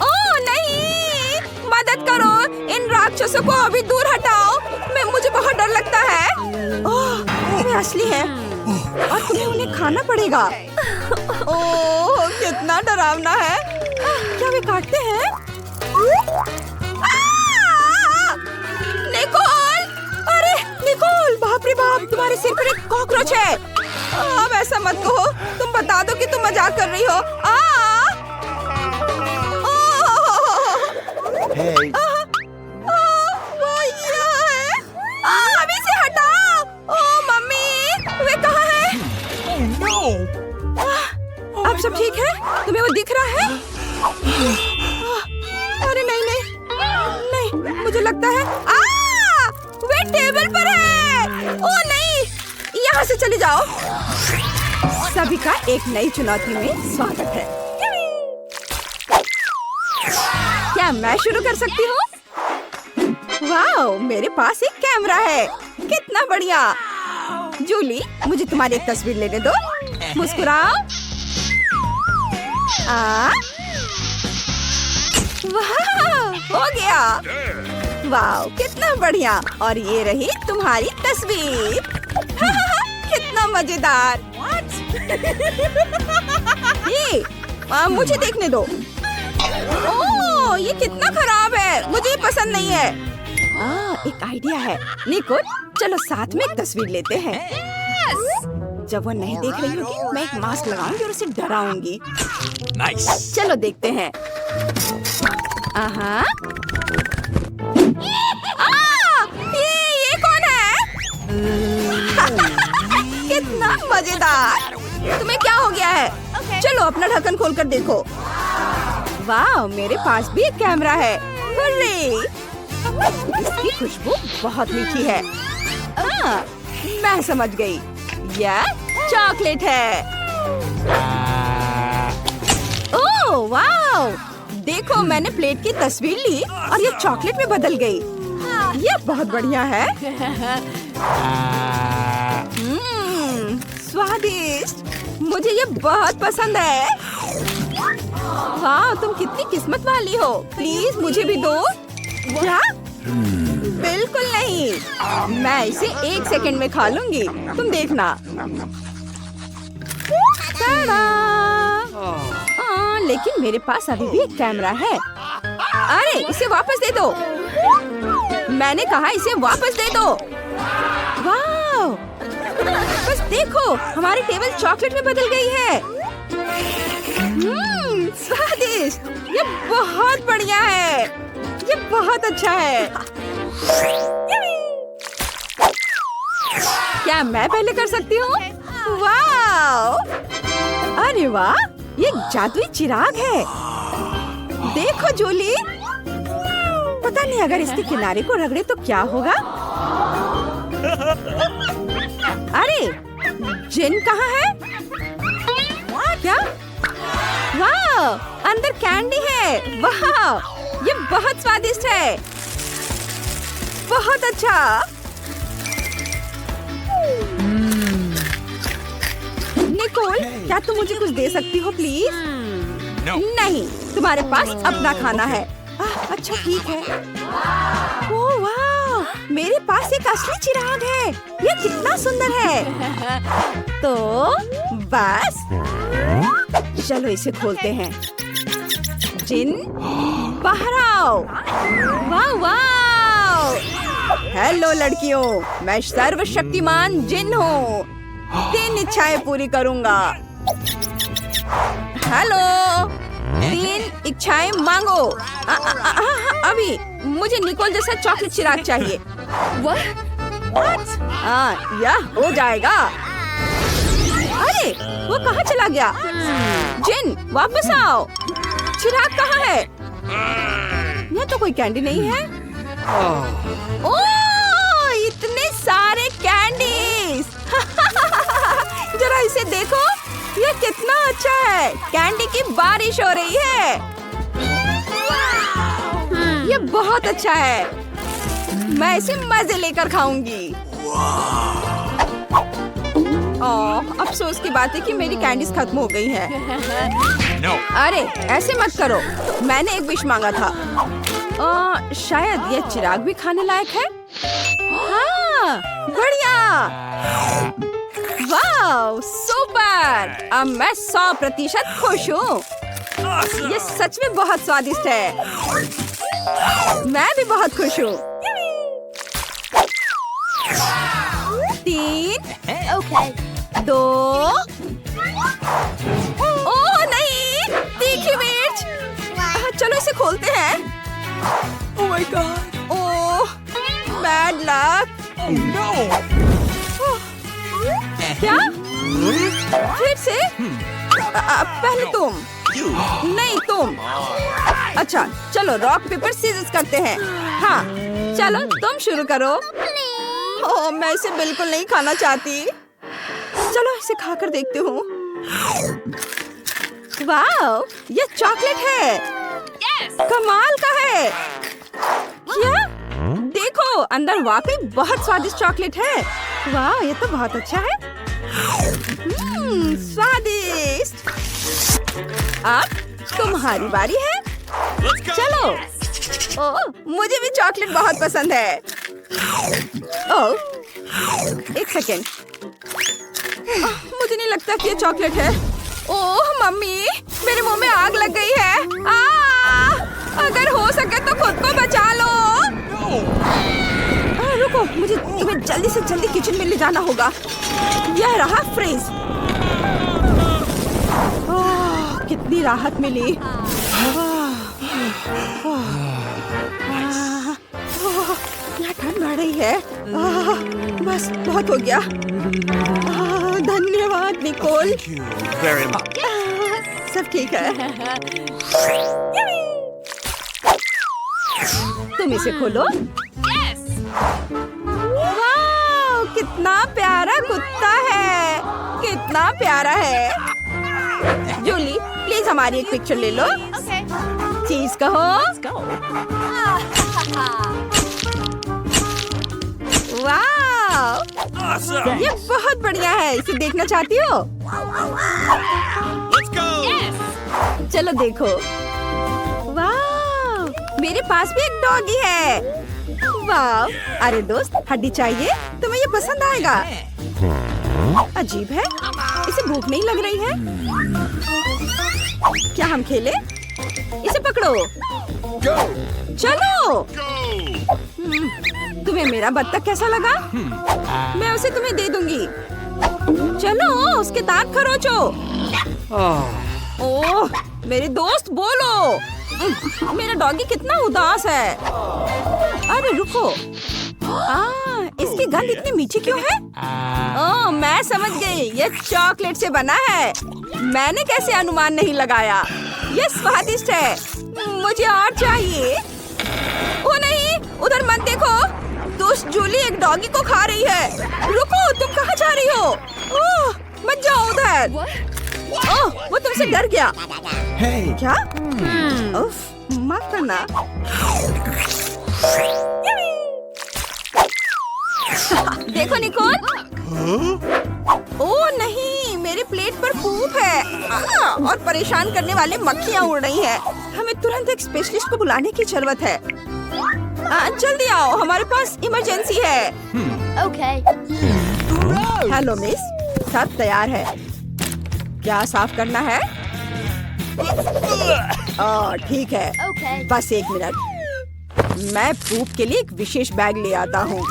Speaker 1: ओह नहीं, मदद करो, इन राक्षसों को अभी दूर हटाओ। मुझे बहुत डर लगता है। ओह ये असली है और तुम्हें उन्हें खाना पड़ेगा। ओह कितना डरावना है। क्या वे काटते हैं? निकोल! अरे निकोल, बाप रे बाप, तुम्हारे सिर पर एक कॉकरोच है। अब ऐसा मत कहो, तुम बता दो कि तुम मजाक कर रही हो।
Speaker 3: Hey.
Speaker 1: वो यहाँ है। अब इसे हटाओ। ओह मम्मी, वे कहाँ है?
Speaker 3: Oh no!
Speaker 1: अब सब ठीक है? तुम्हें वो दिख रहा है? अरे नहीं नहीं नहीं, मुझे लगता है वे टेबल पर है। ओह नहीं, यहाँ से चले जाओ। सभी का एक नई चुनौती में स्वागत है। क्या मैं शुरू कर सकती हूँ? वाह, मेरे पास एक कैमरा है। कितना बढ़िया। जूली, मुझे तुम्हारी एक तस्वीर लेने दो। मुस्कुराओ। वाह, हो गया। वाह, कितना बढ़िया। और ये रही तुम्हारी तस्वीर। कितना मजेदार। ये मुझे देखने दो। ओह, ये कितना खराब है, मुझे पसंद नहीं है। एक आइडिया है। निकोल, चलो साथ में एक तस्वीर लेते हैं। जब वो नहीं देख रही होगी, मैं एक मास्क लगाऊंगी और उसे डराऊंगी।
Speaker 3: Nice.
Speaker 1: चलो देखते हैं। ये कौन है? कितना मजेदार। तुम्हें क्या हो गया है? चलो अपना ढक्कन खोलकर देखो। वाह, मेरे पास भी एक कैमरा है। हुर्रे! इसकी खुशबू बहुत मीठी है। मैं समझ गई, यह चॉकलेट है। ओह वाह! देखो, मैंने प्लेट की तस्वीर ली और ये चॉकलेट में बदल गई। ये बहुत बढ़िया है। स्वादिष्ट, मुझे ये बहुत पसंद है। वाह, तुम कितनी किस्मत वाली हो। प्लीज मुझे भी दो। क्या? बिल्कुल नहीं, मैं इसे 1 सेकंड में खा लूंगी, तुम देखना। लेकिन मेरे पास अभी भी एक कैमरा है। अरे इसे वापस दे दो। मैंने कहा इसे वापस दे दो। वाह, बस देखो, हमारी टेबल चॉकलेट में बदल गई है। स्वादिष्ट, ये बहुत बढ़िया है। ये बहुत अच्छा है। क्या मैं पहले कर सकती हूँ? वाह! अरे वाह, ये जादुई चिराग है। देखो जूली, पता नहीं अगर इसके किनारे को रगड़े तो क्या होगा। अरे जिन कहाँ है? क्या? वाह, अंदर कैंडी है। वाह, ये बहुत स्वादिष्ट है। बहुत अच्छा। निकोल, क्या तुम मुझे कुछ दे सकती हो प्लीज?
Speaker 3: No.
Speaker 1: नहीं, तुम्हारे पास अपना खाना है। अच्छा ठीक है। ओह वाह, मेरे पास एक असली चिराग है। ये कितना सुंदर है। तो बस चलो इसे खोलते हैं। जिन, बाहर आओ। वाह वाह। हेलो लड़कियों, मैं सर्वशक्तिमान जिन हूँ। 3 इच्छाएं पूरी करूंगा। हेलो, 3 इच्छाएं मांगो। अभी मुझे निकोल जैसा चॉकलेट चिराग चाहिए। यह हो जाएगा। अरे वो कहाँ चला गया? जिन, वापस आओ। चिराग कहाँ है? यह तो कोई कैंडी नहीं है। ओह, इतने सारे कैंडीज। जरा इसे देखो, यह कितना अच्छा है। कैंडी की बारिश हो रही है। यह बहुत अच्छा है। मैं इसे मजे लेकर खाऊंगी। ओह, अफसोस की बात है कि मेरी कैंडीज खत्म हो गई हैं।
Speaker 3: No.
Speaker 1: अरे ऐसे मत करो, मैंने एक विश मांगा था। शायद यह चिराग भी खाने लायक है। हाँ, बढ़िया। वाह, सुपर। अब मैं 100% खुश हूँ।
Speaker 3: Awesome.
Speaker 1: ये सच में बहुत स्वादिष्ट है। मैं भी बहुत खुश हूँ। 3,
Speaker 2: Okay.
Speaker 1: 2। ओह नहीं, तीखी मिर्च। चलो इसे खोलते हैं।
Speaker 3: Oh my god.
Speaker 1: Oh, bad luck.
Speaker 3: Oh no.
Speaker 1: क्या? फिर से? पहले तुम।
Speaker 3: You.
Speaker 1: नहीं तुम। अच्छा, चलो रॉक पेपर सीजर्स करते हैं। हाँ, चलो तुम शुरू करो। ओह, मैं इसे बिल्कुल नहीं खाना चाहती। चलो इसे खाकर देखती हूँ। वाह, ये चॉकलेट है। कमाल का है। क्या? देखो, अंदर वाकई बहुत स्वादिष्ट चॉकलेट है। वाह, ये तो बहुत अच्छा है। स्वादिष्ट। अब तुम्हारी बारी है।
Speaker 3: Let's go.
Speaker 1: चलो। ओह, मुझे भी चॉकलेट बहुत पसंद है। ओह, एक सेकेंड। मुझे नहीं लगता कि ये चॉकलेट है। ओह मम्मी, मेरे मुंह में आग लग गई है। अगर हो सके तो खुद को बचा लो। रुको, मुझे तुम्हें जल्दी से जल्दी किचन में ले जाना होगा। यह रहा फ्रिज। कितनी राहत मिली। यहाँ ठंड बढ़ रही है। बस बहुत हो गया। धन्यवाद Nicol.
Speaker 3: Thank you very much.
Speaker 1: सब ठीक है। तुम इसे खोलो। वाह, कितना प्यारा कुत्ता है। कितना प्यारा है। जूली, प्लीज हमारी एक पिक्चर ले लो। चीज कहो। वाह,
Speaker 3: Awesome.
Speaker 1: ये बहुत बढ़िया है। इसे देखना चाहती हो?
Speaker 3: Let's go.
Speaker 1: चलो देखो। वाह, मेरे पास भी एक डॉगी है। वाह, अरे दोस्त, हड्डी चाहिए? तुम्हें ये पसंद आएगा। अजीब है, इसे भूख नहीं लग रही है। क्या हम खेले? इसे पकड़ो।
Speaker 3: Go.
Speaker 1: चलो।
Speaker 3: Go.
Speaker 1: तुम्हें मेरा बत्तख कैसा लगा? मैं उसे तुम्हें दे दूंगी। चलो, उसके दांत खरोचो। ओह, मेरे दोस्त बोलो। मेरा डॉगी कितना उदास है। अरे रुको। इसकी गंध इतनी मीठी क्यों है? ओह, मैं समझ गई। ये चॉकलेट से बना है। मैंने कैसे अनुमान नहीं लगाया। ये स्वादिष्ट है। मुझे और चाहिए। ओ नहीं, उधर मत देखो। दोस्त जूली एक डॉगी को खा रही है। रुको, तुम कहाँ जा रही हो? ओह, मत जाओ उधर। ओह, वो तुमसे डर गया।
Speaker 3: Hey.
Speaker 1: क्या? उफ, माफ करना। देखो निकोल। ओह नहीं, मेरे प्लेट पर पूप है। और परेशान करने वाले मक्खियाँ उड़ रही हैं। हमें तुरंत एक स्पेशलिस्ट को बुलाने की जरूरत है। जल्दी आओ, हमारे पास इमरजेंसी है।
Speaker 2: Okay.
Speaker 1: हेलो मिस, सब तैयार है। क्या साफ करना है? ठीक है।
Speaker 2: Okay.
Speaker 1: बस 1 मिनट। मैं पूप के लिए एक विशेष बैग ले आता हूँ।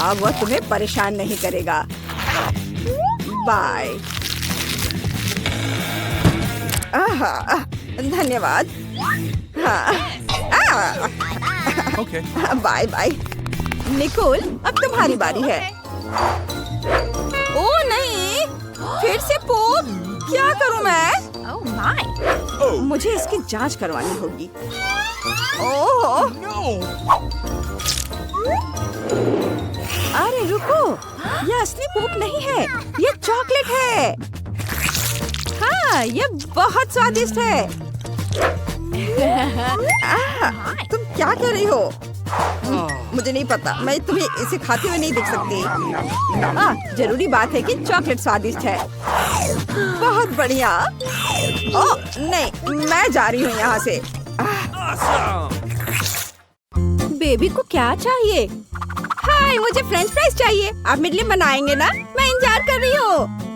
Speaker 1: अब वह तुम्हें परेशान नहीं करेगा। बाय। धन्यवाद।
Speaker 3: Okay.
Speaker 1: Bye bye. निकोल, अब तुम्हारी बारी है। ओ नहीं, फिर से पोप। क्या करूं मैं?
Speaker 2: Oh my!
Speaker 1: मुझे इसकी जांच करवानी होगी। ओह,
Speaker 3: No.
Speaker 1: अरे रुको, ये असली पोप नहीं है, ये चॉकलेट है। हाँ, ये बहुत स्वादिष्ट है। तुम क्या कर रही हो? मुझे नहीं पता, मैं तुम्हें इसे खाते हुए नहीं देख सकती। जरूरी बात है कि चॉकलेट स्वादिष्ट है। बहुत बढ़िया। ओह नहीं, मैं जा रही हूँ यहाँ से।
Speaker 3: Awesome.
Speaker 1: बेबी को क्या चाहिए? हाय, मुझे फ्रेंच फ्राइज चाहिए। आप मेरे लिए बनाएंगे ना? मैं इंतजार कर रही हूँ।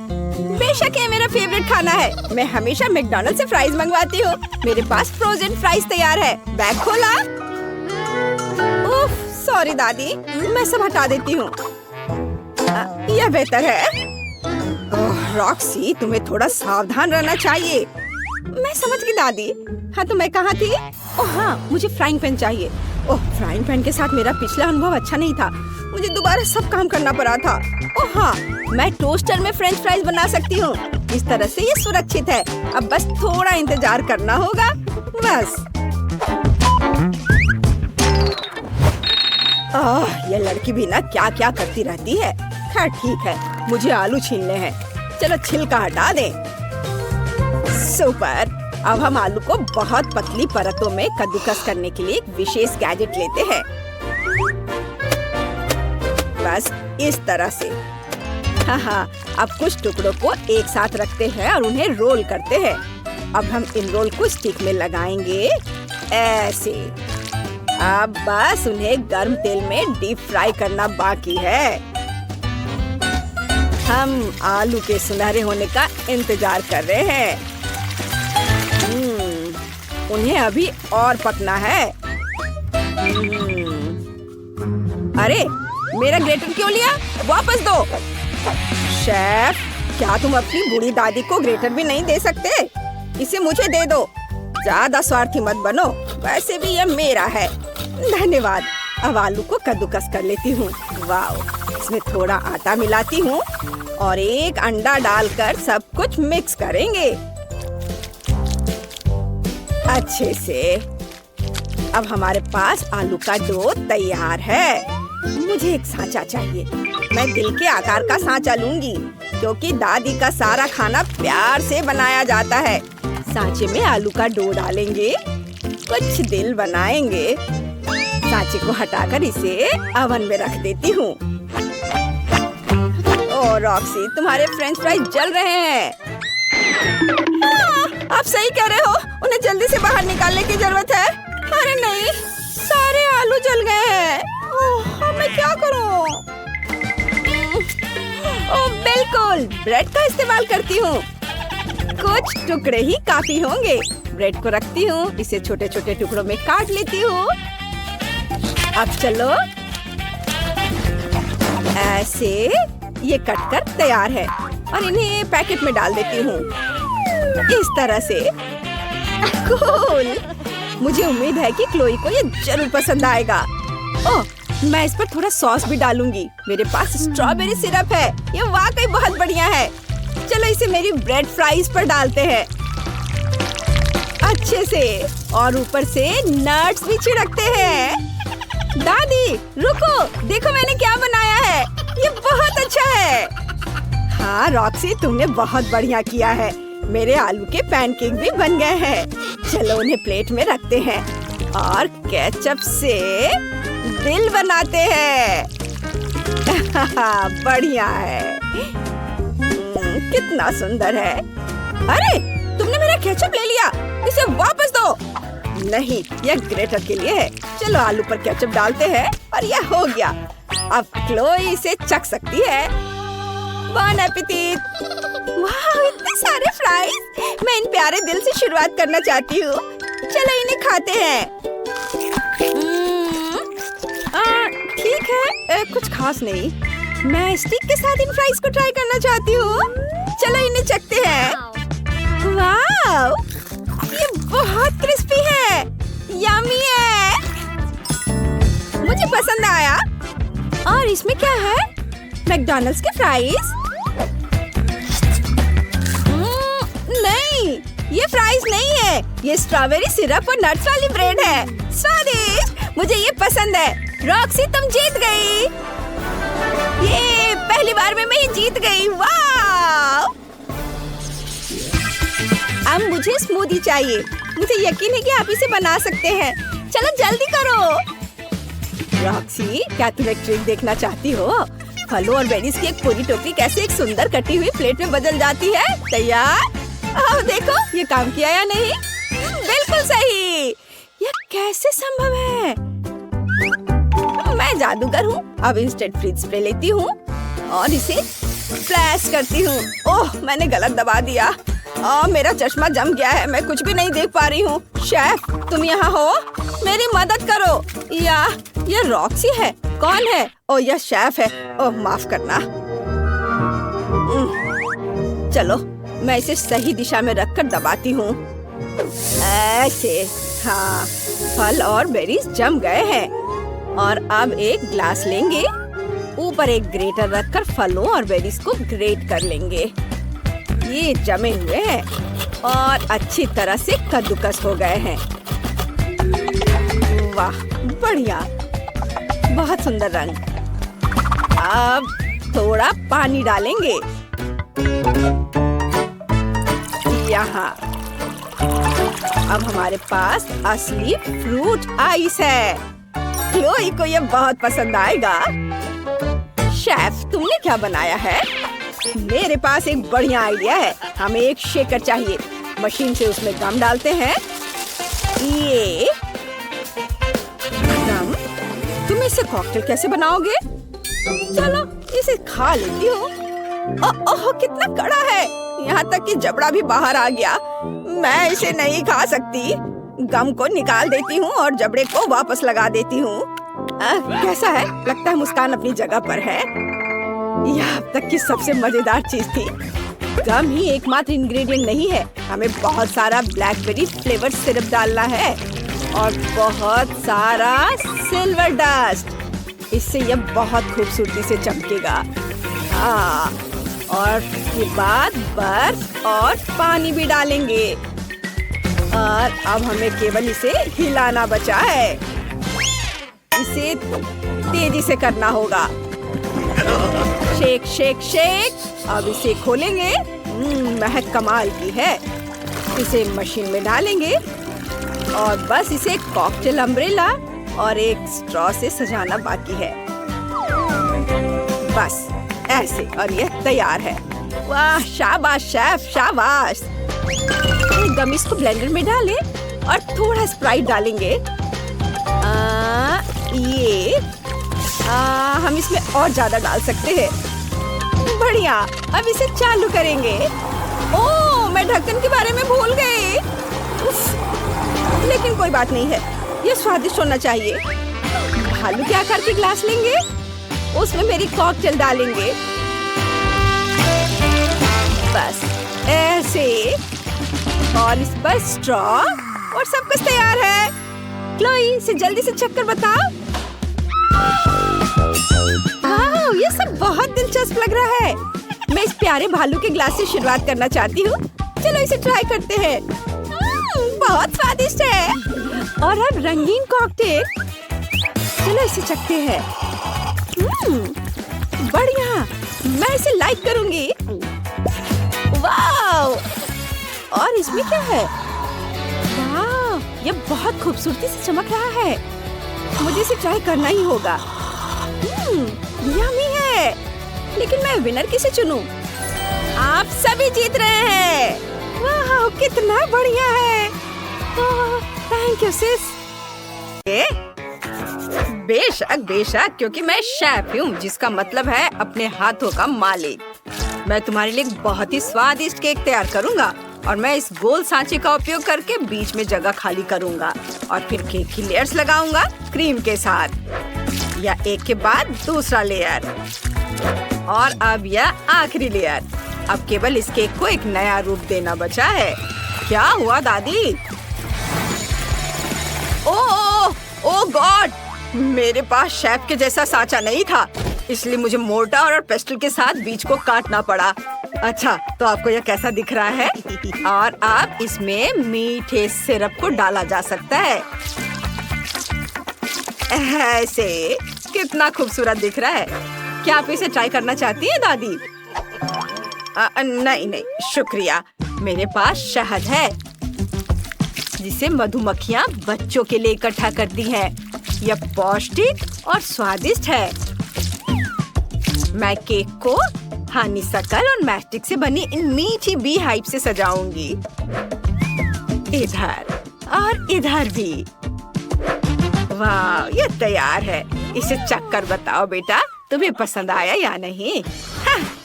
Speaker 1: बेशक ये मेरा फेवरेट खाना है। मैं हमेशा मैकडॉनल्ड से फ्राइज मंगवाती हूँ। मेरे पास फ्रोजन फ्राइज तैयार है। बैग खोला। उफ, सॉरी दादी, मैं सब हटा देती हूँ। यह बेहतर है। ओह, रॉक्सी, तुम्हें थोड़ा सावधान रहना चाहिए। मैं समझ गई दादी। हाँ, तो मैं कहाँ थी? ओह हाँ, मुझे फ्राइंग पैन चाहिए। ओह, फ्राइंग पैन के साथ मेरा पिछला अनुभव अच्छा नहीं था। मुझे दोबारा सब काम करना पड़ा था। ओह हाँ, मैं टोस्टर में फ्रेंच फ्राइज बना सकती हूँ। इस तरह से ये सुरक्षित है। अब बस थोड़ा इंतजार करना होगा। बस। ये लड़की भी ना क्या क्या करती रहती है। खैर ठीक है, मुझे आलू छीलने हैं। चलो छिलका हटा दें। सुपर। अब हम आलू को बहुत पतली परतों में कद्दूकस करने के लिए एक विशेष गैजेट लेते हैं। बस इस तरह से। हाँ, अब कुछ टुकड़ों को एक साथ रखते हैं और उन्हें रोल करते हैं। अब हम इन रोल को स्टिक में लगाएंगे ऐसे। अब बस उन्हें गर्म तेल में डीप फ्राई करना बाकी है। हम आलू के सुनहरे होने का इंतजार कर रहे हैं। उन्हें अभी और पकना है। अरे, मेरा ग्रेटर क्यों लिया? वापस दो। शेफ, क्या तुम अपनी बूढ़ी दादी को ग्रेटर भी नहीं दे सकते? इसे मुझे दे दो। ज्यादा स्वार्थी मत बनो, वैसे भी यह मेरा है। धन्यवाद। अब आलू को कद्दूकस कर लेती हूँ। वाओ, इसमें थोड़ा आटा मिलाती हूँ और एक अंडा डालकर सब कुछ मिक्स करेंगे अच्छे से। अब हमारे पास आलू का डो तैयार है। मुझे एक सांचा चाहिए। मैं दिल के आकार का सांचा लूंगी, क्योंकि दादी का सारा खाना प्यार से बनाया जाता है। सांचे में आलू का डो डालेंगे, कुछ दिल बनाएंगे। सांचे को हटाकर इसे ओवन में रख देती हूँ। ओह रॉक्सी, तुम्हारे फ्रेंच फ्राइज जल रहे हैं। आप सही कह रहे हो, उन्हें जल्दी से बाहर निकालने की जरूरत है। अरे नहीं, सारे आलू जल गए हैं। ओह, मैं क्या करूं? ओह बिल्कुल, ब्रेड का इस्तेमाल करती हूँ। कुछ टुकड़े ही काफी होंगे। ब्रेड को रखती हूँ, इसे छोटे छोटे टुकड़ों में काट लेती हूँ। अब चलो, ऐसे ये कटकर तैयार है और इन्हें पैकेट में डाल देती हूँ इस तरह से। कूल। मुझे उम्मीद है कि क्लोई को ये जरूर पसंद आएगा। ओह, मैं इस पर थोड़ा सॉस भी डालूंगी। मेरे पास स्ट्रॉबेरी सिरप है, ये वाकई बहुत बढ़िया है। चलो इसे मेरी ब्रेड फ्राइज पर डालते हैं अच्छे से, और ऊपर से नट्स भी छिड़कते हैं। दादी रुको, देखो मैंने क्या बनाया है, ये बहुत अच्छा है। हाँ रॉक्सी, तुमने बहुत बढ़िया किया है। मेरे आलू के पैनकेक भी बन गए हैं। चलो उन्हें प्लेट में रखते हैं और केचप से दिल बनाते हैं। बढ़िया है। कितना सुंदर है। अरे, तुमने मेरा केचप ले लिया, इसे वापस दो। नहीं, यह ग्रेटर के लिए है। चलो आलू पर केचप डालते हैं और यह हो गया। अब क्लोई इसे चख सकती है। बॉन एपेटिट। वाह, इतने सारे फ्राइज। मैं इन प्यारे दिल से शुरुआत करना चाहती हूँ। चलो इन्हें खाते हैं। ठीक है, कुछ खास नहीं। मैं स्टिक के साथ इन फ्राइज को ट्राई करना चाहती हूँ। चलो इन्हें चखते हैं। वाव, ये बहुत क्रिस्पी है, यम्मी है, मुझे पसंद आया। और इसमें क्या है? मैकडॉनल्ड्स के फ्राइज? नहीं, ये फ्राइज नहीं है, ये स्ट्रॉबेरी सिरप और नट्स वाली ब्रेड है। स्वादिष्ट, मुझे ये पसंद है। रॉक्सी, तुम जीत गई। ये पहली बार में मैं ही जीत गई। वाह! अब मुझे स्मूदी चाहिए। मुझे यकीन है कि आप इसे बना सकते हैं। चलो जल्दी करो। रॉक्सी, क्या तुम एक ट्रिक देखना चाहती हो? फलों और बेरीज की एक पूरी टोकरी कैसे एक सुंदर कटी हुई प्लेट में बदल जाती है। तैयार? आओ देखो, ये काम किया या नहीं? बिल्कुल सही। यह कैसे संभव है? मैं जादूगर हूँ। अब इंस्टेंट फ्रीज स्प्रे लेती हूँ और इसे फ्लैश करती हूँ। ओह, मैंने गलत दबा दिया। मेरा चश्मा जम गया है, मैं कुछ भी नहीं देख पा रही हूँ। शेफ, तुम यहाँ हो? मेरी मदद करो। यह रॉक्सी है। कौन है? ओह, यह शेफ है। ओह, माफ करना। चलो, मैं इसे सही दिशा में रखकर दबाती हूँ। ऐसे। हाँ, फल और बेरीज जम गए हैं। और अब एक ग्लास लेंगे, ऊपर एक ग्रेटर रखकर फलों और बेरीज को ग्रेट कर लेंगे। ये जमे हुए हैं और अच्छी तरह से कद्दूकस हो गए हैं। वाह, बढ़िया, बहुत सुंदर रंग। अब थोड़ा पानी डालेंगे यहाँ। अब हमारे पास असली फ्रूट आइस है। क्लोई को ये बहुत पसंद आएगा। शेफ, तुमने क्या बनाया है? मेरे पास एक बढ़िया आइडिया है। हमें एक शेकर चाहिए। मशीन से उसमें गम डालते हैं। ये गम, तुम इससे कॉकटेल कैसे बनाओगे? चलो इसे खा लेती हूँ। ओह, कितना कड़ा है, यहाँ तक कि जबड़ा भी बाहर आ गया। मैं इसे नहीं खा सकती। गम को निकाल देती हूँ और जबड़े को वापस लगा देती हूँ। कैसा है? लगता है मुस्कान अपनी जगह पर है। यह अब तक की सबसे मजेदार चीज थी। गम ही एकमात्र इंग्रेडिएंट नहीं है, हमें बहुत सारा ब्लैकबेरी फ्लेवर सिरप डालना है और बहुत सारा सिल्वर डस्ट। इससे यह बहुत खूबसूरती से चमकेगा। हाँ, और के बाद बर्फ और पानी भी डालेंगे। और अब हमें केवल इसे हिलाना बचा है। इसे तेजी से करना होगा। Shake shake shake. अब इसे खोलेंगे। महक कमाल की है। इसे मशीन में डालेंगे और बस इसे कॉकटेल अम्ब्रेला और एक स्ट्रॉ से सजाना बाकी है। बस ऐसे, और यह तैयार है। वाह, शाबाश शेफ, शाबाश। गमीज को ब्लेंडर में डालें और थोड़ा स्प्राइट डालेंगे। हम इसमें और ज्यादा डाल सकते हैं। बढ़िया, अब इसे चालू करेंगे। ओह, मैं ढक्कन के बारे में भूल गई। लेकिन कोई बात नहीं है, ये स्वादिष्ट होना चाहिए। भालू के आकार के ग्लास लेंगे, उसमें मेरी कॉकटेल डालेंगे। बस ऐसे, और इस पर स्ट्रॉ, और सब कुछ तैयार है। क्लोई, इसे जल्दी से चेक कर बताओ। वाह, ये सब बहुत दिलचस्प लग रहा है। मैं इस प्यारे भालू के ग्लास से शुरुआत करना चाहती हूँ। चलो इसे ट्राई करते हैं। बहुत स्वादिष्ट है। और अब रंगीन कॉकटेल। चलो इसे चखते हैं। बढ़िया, मैं इसे लाइक करूंगी। वाह, और इसमें क्या है? वाह, ये बहुत खूबसूरती से चमक रहा है। मुझे इसे ट्राई करना ही होगा। यम्मी है, लेकिन मैं विनर किसे चुनूं? आप सभी जीत रहे हैं। वाह, कितना बढ़िया है। थैंक यू सिस। बेशक बेशक, क्योंकि मैं शेफ हूँ, जिसका मतलब है अपने हाथों का मालिक। मैं तुम्हारे लिए बहुत ही स्वादिष्ट केक तैयार करूँगा और मैं इस गोल सांचे का उपयोग करके बीच में जगह खाली करूँगा और फिर केक की लेयर्स लगाऊंगा क्रीम के साथ। या एक के बाद दूसरा लेयर और अब यह आखिरी लेयर। अब केवल इस केक को एक नया रूप देना बचा है। क्या हुआ दादी? ओह गॉड! मेरे पास शेफ के जैसा सांचा नहीं था, इसलिए मुझे मोर्टार और पेस्टल के साथ बीच को काटना पड़ा। अच्छा, तो आपको यह कैसा दिख रहा है? और अब इसमें मीठे सिरप को डाला जा सकता है। ऐसे कितना खूबसूरत दिख रहा है। क्या आप इसे ट्राई करना चाहती हैं दादी? नहीं, शुक्रिया। मेरे पास शहद है जिसे मधुमक्खियाँ बच्चों के लिए इकट्ठा करती हैं। यह पौष्टिक और स्वादिष्ट है। मैं केक को हनीसकल और मैस्टिक से बनी इन मीठी बी हाइव से सजाऊंगी। इधर और इधर भी। वाह, ये तैयार है। इसे चख कर बताओ बेटा, तुम्हें पसंद आया या नहीं?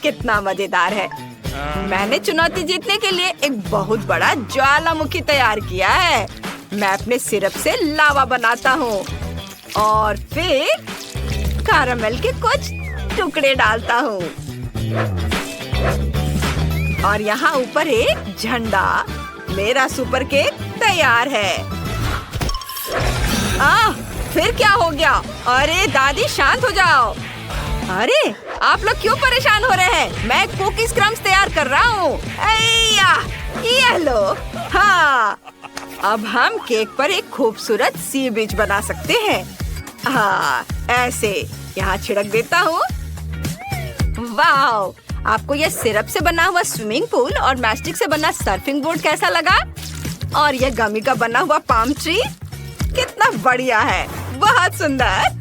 Speaker 1: कितना मजेदार है। मैंने चुनौती जीतने के लिए एक बहुत बड़ा ज्वालामुखी तैयार किया है। मैं अपने सिरप से लावा बनाता हूँ और फिर कैरामेल के कुछ टुकड़े डालता हूँ और यहाँ ऊपर एक झंडा। मेरा सुपर केक तैयार है। फिर क्या हो गया? अरे दादी, शांत हो जाओ। अरे आप लोग क्यों परेशान हो रहे हैं? मैं कुकीज क्रम्स तैयार कर रहा हूँ। ये लो। हाँ, अब हम केक पर एक खूबसूरत सी बीच बना सकते हैं। हाँ, ऐसे यहाँ छिड़क देता हूँ। वाह, आपको यह सिरप से बना हुआ स्विमिंग पूल और मैस्टिक से बना सर्फिंग बोर्ड कैसा लगा? और यह गमी का बना हुआ पाम ट्री कितना बढ़िया है। बहुत सुंदर।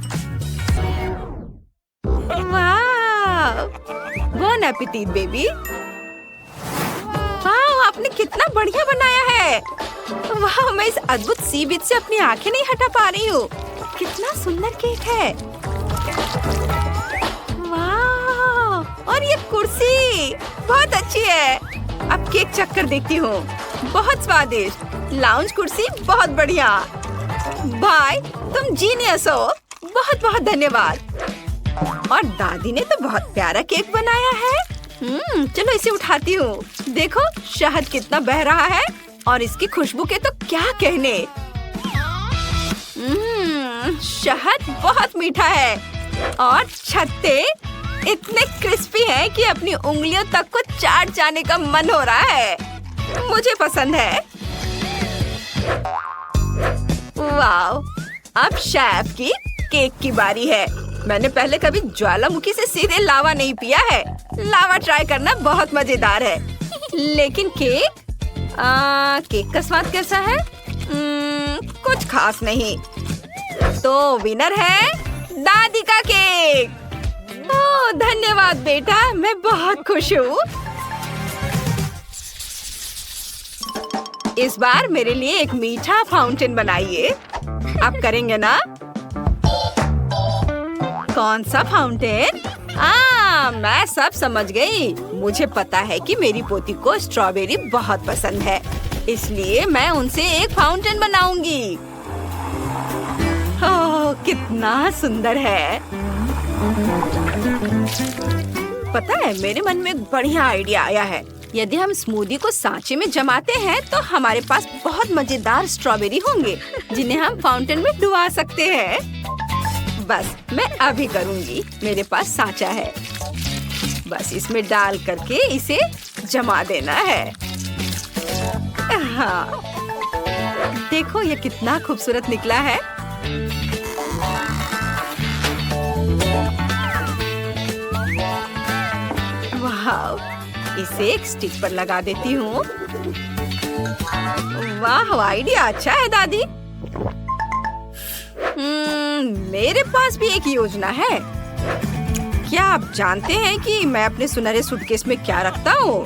Speaker 1: वाह, बोन एपेटिट बेबी। वाह, आपने कितना बढ़िया बनाया है। वाह, मैं इस अद्भुत सी बीच से अपनी आंखें नहीं हटा पा रही हूँ। कितना सुंदर केक है। वाह, और ये कुर्सी बहुत अच्छी है। अब केक चख कर देखती हूँ। बहुत स्वादिष्ट। लाउंज कुर्सी बहुत बढ़िया। भाई, तुम जीनियस हो। बहुत बहुत धन्यवाद। और दादी ने तो बहुत प्यारा केक बनाया है। चलो इसे उठाती हूँ। देखो, शहद कितना बह रहा है और इसकी खुशबू के तो क्या कहने। शहद बहुत मीठा है और छत्ते इतने क्रिस्पी हैं कि अपनी उंगलियों तक को चाट जाने का मन हो रहा है। मुझे पसंद है। वाव, अब शेफ की केक की बारी है। मैंने पहले कभी ज्वालामुखी से सीधे लावा नहीं पिया है। लावा ट्राई करना बहुत मजेदार है। लेकिन केक का स्वाद कैसा है? कुछ खास नहीं। तो विनर है दादी का केक। ओह, धन्यवाद बेटा, मैं बहुत खुश हूँ। इस बार मेरे लिए एक मीठा फाउंटेन बनाइए। आप करेंगे ना? कौन सा फाउंटेन? मैं सब समझ गई। मुझे पता है कि मेरी पोती को स्ट्रॉबेरी बहुत पसंद है, इसलिए मैं उनसे एक फाउंटेन बनाऊंगी। ओह, कितना सुंदर है। पता है, मेरे मन में एक बढ़िया आइडिया आया है। यदि हम स्मूदी को सांचे में जमाते हैं तो हमारे पास बहुत मजेदार स्ट्रॉबेरी होंगे जिन्हें हम फाउंटेन में डुबा सकते हैं। बस मैं अभी करूंगी। मेरे पास सांचा है, बस इसमें डाल करके इसे जमा देना है। हाँ, देखो ये कितना खूबसूरत निकला है। वाह, इसे एक स्टिक पर लगा देती हूँ। वाह, आइडिया अच्छा है दादी। मेरे पास भी एक योजना है। क्या आप जानते हैं कि मैं अपने सुनहरे सूटकेस में क्या रखता हूँ?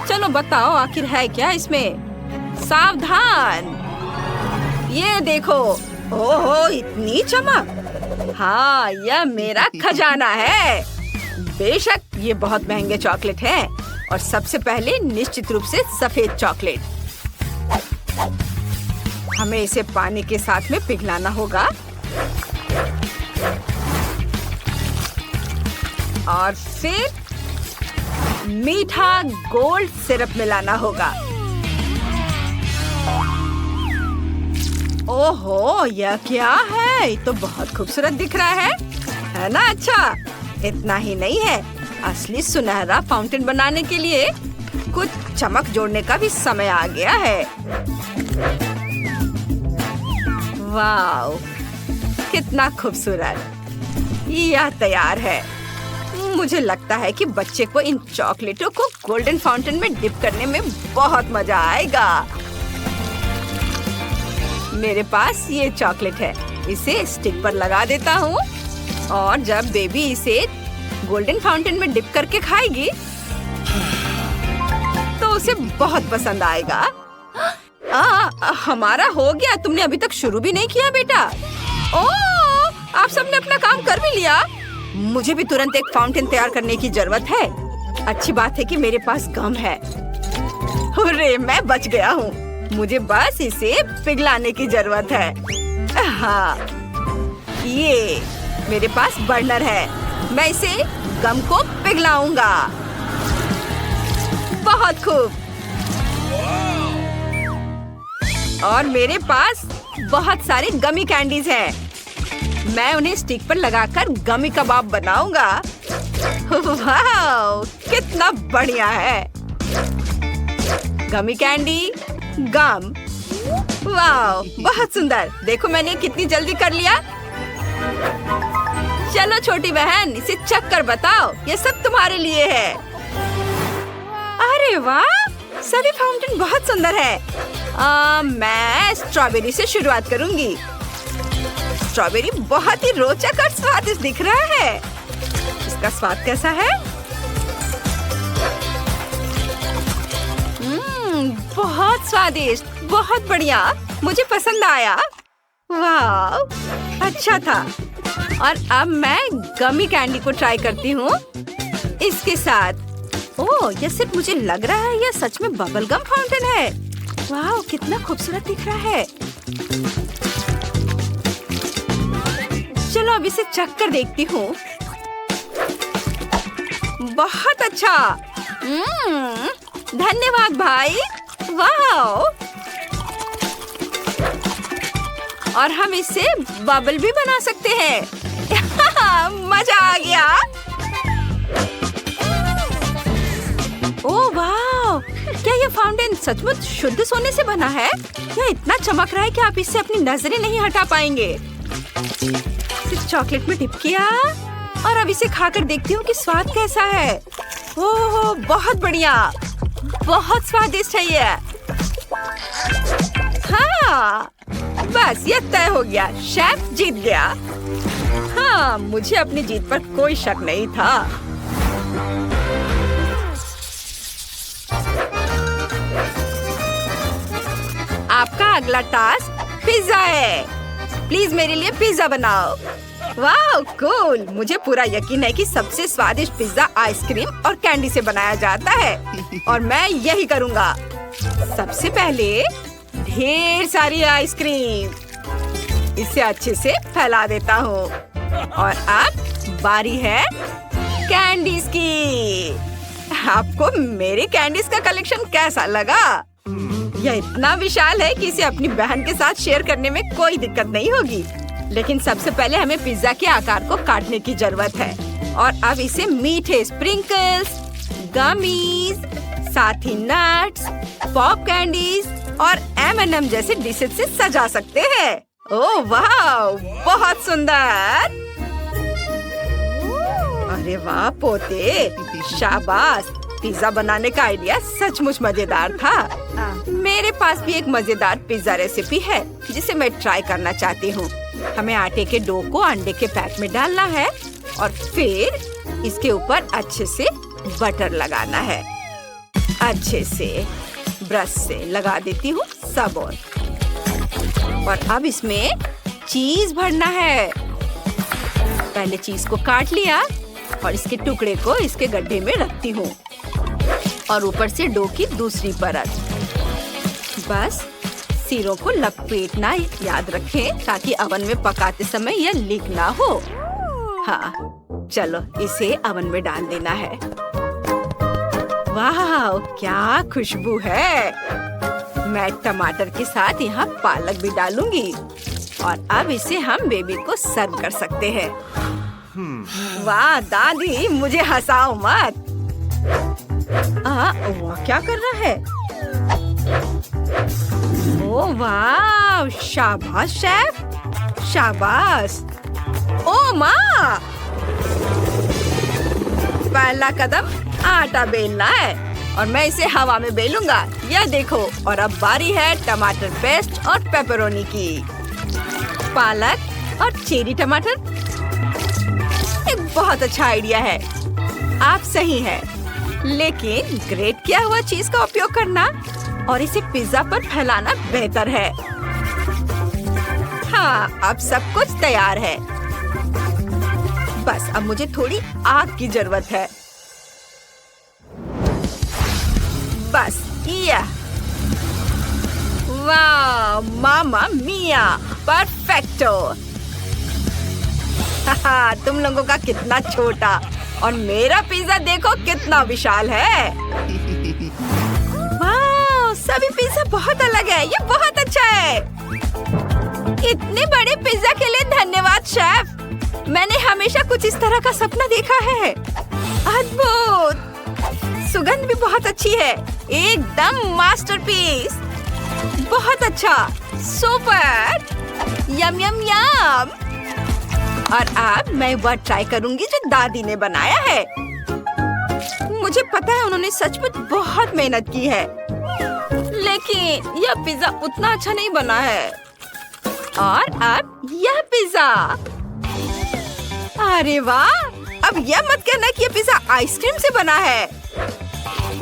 Speaker 1: चलो बताओ, आखिर है क्या इसमें? सावधान, ये देखो। ओहो, इतनी चमक। हाँ, यह मेरा खजाना है। बेशक ये बहुत महंगे चॉकलेट है और सबसे पहले निश्चित रूप से सफेद चॉकलेट। हमें इसे पानी के साथ में पिघलाना होगा। और फिर मीठा गोल्ड सिरप मिलाना होगा। ओहो, यह क्या है? ये तो बहुत खूबसूरत दिख रहा है ना? अच्छा, इतना ही नहीं है, असली सुनहरा फाउंटेन बनाने के लिए कुछ चमक जोड़ने का भी समय आ गया है। वाव, कितना खूबसूरत! यह तैयार है। मुझे लगता है कि बच्चे को इन चॉकलेटों को गोल्डन फाउंटेन में डिप करने में बहुत मजा आएगा। मेरे पास ये चॉकलेट है, इसे स्टिक पर लगा देता हूँ और जब बेबी इसे गोल्डन फाउंटेन में डिप करके खाएगी तो उसे बहुत पसंद आएगा। हमारा हो गया। तुमने अभी तक शुरू भी नहीं किया बेटा। ओह, आप सबने अपना काम कर भी लिया। मुझे भी तुरंत एक फाउंटेन तैयार करने की जरूरत है। अच्छी बात है कि मेरे पास गम है। अरे, मैं बच गया हूँ। मुझे बस इसे पिघलाने की जरूरत है। हाँ, ये मेरे पास बर्नर है। मैं इसे गम को पिघलाऊंगा। बहुत खूब। और मेरे पास बहुत सारे गमी कैंडीज हैं। मैं उन्हें स्टिक पर लगाकर गमी कबाब बनाऊंगा। वाह, कितना बढ़िया है! गमी कैंडी, गम। वाह, बहुत सुंदर। देखो मैंने कितनी जल्दी कर लिया। चलो छोटी बहन, इसे चख कर बताओ। ये सब तुम्हारे लिए है। अरे वाह, सभी फाउंटेन बहुत सुंदर है। मैं स्ट्रॉबेरी से शुरुआत करूंगी। स्ट्रॉबेरी बहुत ही रोचक और स्वादिष्ट दिख रहा है। इसका स्वाद कैसा है? बहुत स्वादिष्ट, बहुत बढ़िया। मुझे पसंद आया। वाह, अच्छा था। और अब मैं गमी कैंडी को ट्राई करती हूँ इसके साथ। ओह, यह सिर्फ मुझे लग रहा है, यह सच में बबल गम फाउंटेन है। वाह, कितना खूबसूरत दिख रहा है। चलो अब इसे चख कर देखती हूँ। बहुत अच्छा। धन्यवाद भाई। वाह, और हम इससे बबल भी बना सकते हैं। मजा आ गया। ओह वाह, क्या ये फाउंटेन सचमुच शुद्ध सोने से बना है? यह इतना चमक रहा है कि आप इससे अपनी नजरें नहीं हटा पाएंगे। इसे चॉकलेट में डिप किया और अब इसे खाकर देखती हूँ कि स्वाद कैसा है। ओह, बहुत बढ़िया, बहुत स्वादिष्ट है ये। हाँ, बस ये तय हो गया, शेफ जीत गया। हाँ, मुझे अपनी जीत पर कोई शक नहीं था। आपका अगला टास्क पिज्जा है। प्लीज मेरे लिए पिज्जा बनाओ। वाह, कूल। मुझे पूरा यकीन है कि सबसे स्वादिष्ट पिज्जा आइसक्रीम और कैंडी से बनाया जाता है और मैं यही करूँगा। सबसे पहले ढेर सारी आइसक्रीम, इसे अच्छे से फैला देता हूँ। और अब बारी है कैंडीज की। आपको मेरे कैंडीज का कलेक्शन कैसा लगा? यह इतना विशाल है कि इसे अपनी बहन के साथ शेयर करने में कोई दिक्कत नहीं होगी। लेकिन सबसे पहले हमें पिज्जा के आकार को काटने की जरूरत है। और अब इसे मीठे स्प्रिंकल्स, गमीज, साथ ही नट्स, पॉप कैंडीज और M&M जैसे डिशेज से सजा सकते हैं। ओह वाह, बहुत सुंदर। अरे वाह पोते, शाबाश। पिज्जा बनाने का आइडिया सचमुच मजेदार था। मेरे पास भी एक मजेदार पिज्जा रेसिपी है जिसे मैं ट्राई करना चाहती हूँ। हमें आटे के डो को अंडे के पैक में डालना है और फिर इसके ऊपर अच्छे से बटर लगाना है। अच्छे से ब्रश से लगा देती हूँ सब और अब इसमें चीज भरना है। पहले चीज को काट लिया और इसके टुकड़े को इसके गड्ढे में रखती हूँ और ऊपर से डो की दूसरी परत। बस सिरों को लपेटना याद रखें ताकि ओवन में पकाते समय यह लीक ना हो। हाँ, चलो इसे ओवन में डाल देना है। वाह, क्या खुशबू है। मैं टमाटर के साथ यहाँ पालक भी डालूंगी और अब इसे हम बेबी को सर्व कर सकते हैं। वाह दादी, मुझे हंसाओ मत। वो क्या कर रहा है? ओह वाह, शाबाश शेफ, शाबाश। ओ माँ, पहला कदम आटा बेलना है और मैं इसे हवा में बेलूंगा। यह देखो। और अब बारी है टमाटर पेस्ट और पेपरोनी की। पालक और चेरी टमाटर एक बहुत अच्छा आइडिया है। आप सही हैं, लेकिन ग्रेट किया हुआ चीज का उपयोग करना और इसे पिज्जा पर फैलाना बेहतर है। हाँ, अब सब कुछ तैयार है। बस अब मुझे थोड़ी आग की जरूरत है। बस यह। वाह, मामा मिया, परफेक्टो। तुम लोगों का कितना छोटा और मेरा पिज्जा देखो कितना विशाल है। वाह, सभी पिज्जा बहुत अलग है। ये बहुत अच्छा है। इतने बड़े पिज्जा के लिए धन्यवाद शेफ। मैंने हमेशा कुछ इस तरह का सपना देखा है। अद्भुत, सुगंध भी बहुत अच्छी है। एकदम मास्टरपीस। बहुत अच्छा, सुपर, यम यम यम। और अब मैं वह ट्राई करूंगी जो दादी ने बनाया है। मुझे पता है उन्होंने सचमुच बहुत मेहनत की है, लेकिन यह पिज्जा उतना अच्छा नहीं बना है। और अब यह पिज्जा। अरे वाह, अब यह मत कहना कि यह पिज्जा आइसक्रीम से बना है।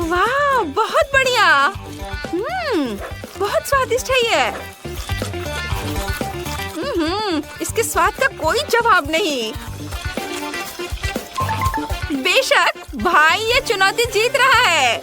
Speaker 1: वाह, बहुत बढ़िया। बहुत स्वादिष्ट है ये। इसके स्वाद का कोई जवाब नहीं। बेशक भाई ये चुनौती जीत रहा है।